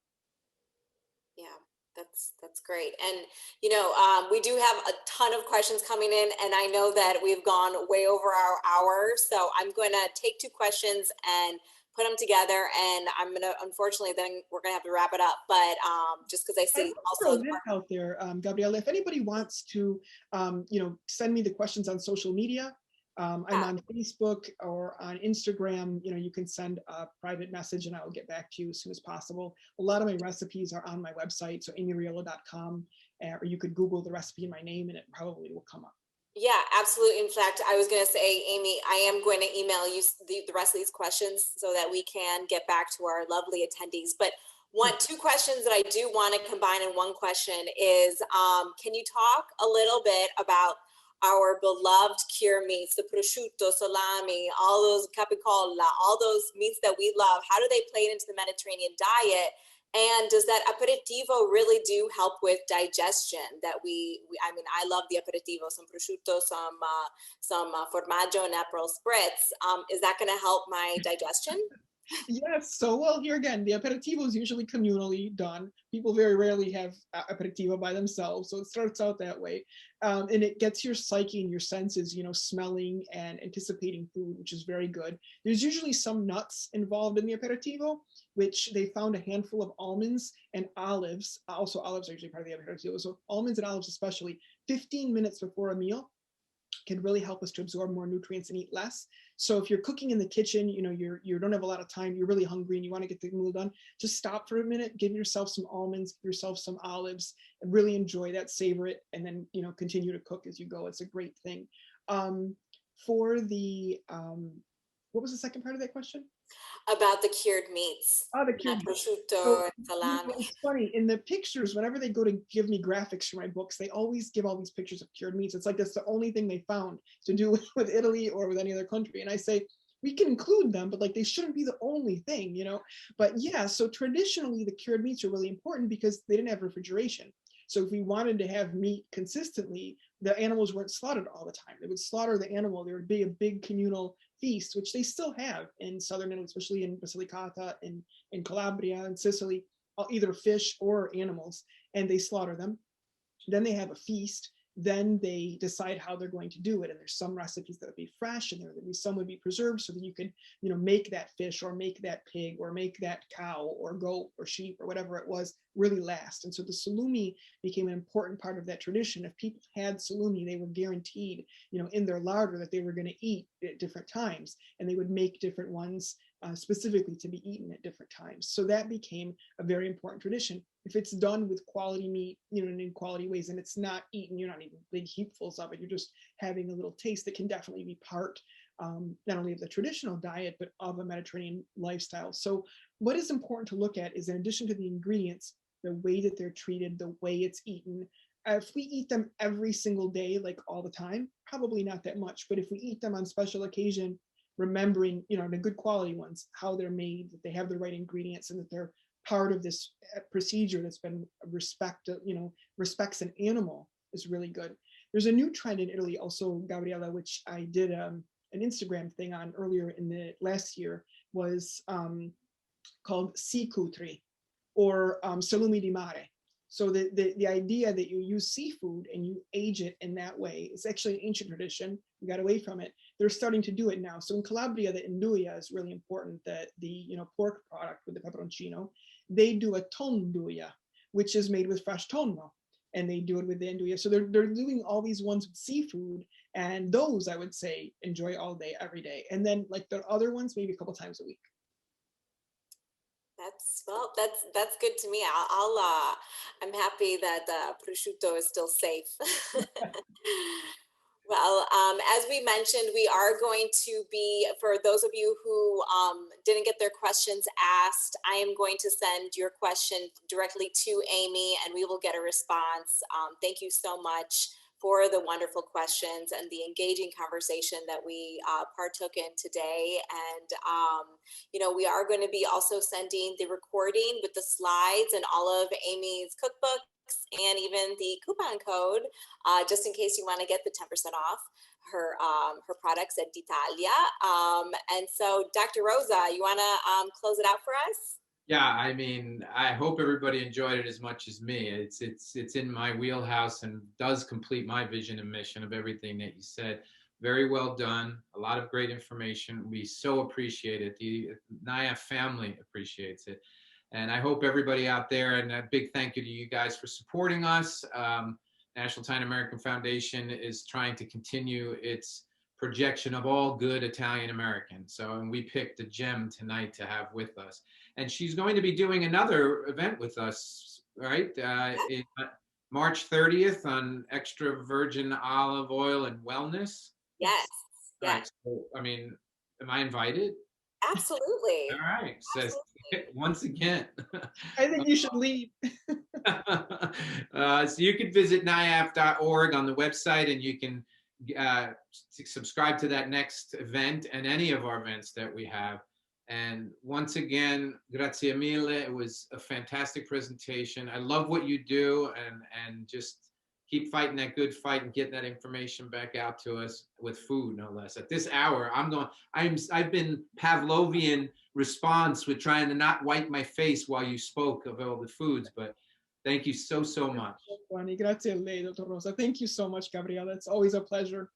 Yeah. That's great. And, we do have a ton of questions coming in, and I know that we've gone way over our hour. So I'm going to take 2 questions and put them together. And I'm going to, unfortunately, then we're going to have to wrap it up. But just because I see also out there, Gabriella, if anybody wants to, send me the questions on social media, I'm on Facebook or on Instagram. You can send a private message and I will get back to you as soon as possible. A lot of my recipes are on my website, so amyriolo.com, or you could Google the recipe in my name and it probably will come up. Yeah, absolutely. In fact, I was going to say, Amy, I am going to email you the rest of these questions so that we can get back to our lovely attendees. But 2 questions that I do want to combine in one question is, can you talk a little bit about our beloved cured meats, the prosciutto, salami, all those capicola, all those meats that we love? How do they play into the Mediterranean diet? And does that aperitivo really do help with digestion? That I love the aperitivo, some prosciutto, some formaggio and Aperol spritz. Is that going to help my digestion? Yes. So, well, here again, the aperitivo is usually communally done. People very rarely have aperitivo by themselves. So it starts out that way. And it gets your psyche and your senses, smelling and anticipating food, which is very good. There's usually some nuts involved in the aperitivo, which they found a handful of almonds and olives. Also, olives are usually part of the aperitivo. So almonds and olives, especially 15 minutes before a meal, can really help us to absorb more nutrients and eat less. So if you're cooking in the kitchen, you don't have a lot of time, you're really hungry and you want to get the meal done, just stop for a minute, give yourself some almonds, give yourself some olives, and really enjoy that, savor it, and then continue to cook as you go. It's a great thing. For the what was the second part of that question? About the cured meats. Oh, the cured meats. Prosciutto and salami. It's funny, in the pictures, whenever they go to give me graphics for my books, they always give all these pictures of cured meats. It's like that's the only thing they found to do with Italy or with any other country. And I say, we can include them, but like they shouldn't be the only thing, But yeah, so traditionally the cured meats are really important because they didn't have refrigeration. So if we wanted to have meat consistently, the animals weren't slaughtered all the time. They would slaughter the animal. There would be a big communal feast, which they still have in southern Italy, especially in Basilicata, in Calabria and Sicily, either fish or animals, and they slaughter them. Then they have a feast. Then they decide how they're going to do it. And there's some recipes that would be fresh, and there would be some would be preserved so that you could, make that fish or make that pig or make that cow or goat or sheep or whatever it was really last. And so the salumi became an important part of that tradition. If people had salumi, they were guaranteed, in their larder that they were going to eat at different times, and they would make different ones specifically to be eaten at different times. So that became a very important tradition. If it's done with quality meat, and in quality ways, and it's not eaten, you're not eating big heapfuls of it, you're just having a little taste, that can definitely be part not only of the traditional diet, but of a Mediterranean lifestyle. So what is important to look at is, in addition to the ingredients, the way that they're treated, the way it's eaten. If we eat them every single day, like all the time, probably not that much. But if we eat them on special occasion, remembering, the good quality ones, how they're made, that they have the right ingredients, and that they're part of this procedure that's been respects an animal, is really good. There's a new trend in Italy also, Gabriella, which I did an Instagram thing on earlier in the last year, was called seafood or salumi di mare. So the idea that you use seafood and you age it in that way is actually an ancient tradition. We got away from it. They're starting to do it now. So in Calabria, the nduja is really important. The pork product with the peperoncino, they do a tonduja, which is made with fresh tonno, and they do it with the nduja. So they're doing all these ones with seafood, and those I would say enjoy all day, every day. And then like the other ones, maybe a couple times a week. That's good to me. I'm happy that prosciutto is still safe. Well, as we mentioned, we are going to be, for those of you who didn't get their questions asked, I am going to send your question directly to Amy and we will get a response. Thank you so much for the wonderful questions and the engaging conversation that we partook in today. And, we are going to be also sending the recording with the slides and all of Amy's cookbooks and even the coupon code, just in case you want to get the 10% off her products at D'Italia. And so, Dr. Rosa, you want to close it out for us? Yeah, I mean, I hope everybody enjoyed it as much as me. It's in my wheelhouse and does complete my vision and mission of everything that you said. Very well done. A lot of great information. We so appreciate it. The NIAF family appreciates it. And I hope everybody out there, and a big thank you to you guys for supporting us. National Italian American Foundation is trying to continue its projection of all good Italian Americans. And we picked a gem tonight to have with us. And she's going to be doing another event with us, right? In March 30th on extra virgin olive oil and wellness. Yes. All right. So, I mean, am I invited? Absolutely. All right. Says once again. I think you should leave. So you can visit niaf.org on the website, and you can subscribe to that next event and any of our events that we have. And once again, grazie mille. It was a fantastic presentation. I love what you do, and just keep fighting that good fight and getting that information back out to us with food, no less. At this hour, I've been Pavlovian response with trying to not wipe my face while you spoke of all the foods, but thank you so much. Grazie a lei, Dr. Rosa. Thank you so much, Gabriella. It's always a pleasure.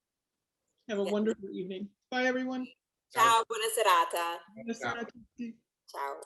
Have a wonderful evening. Bye, everyone. Ciao, buona serata. Buona serata a tutti. Ciao.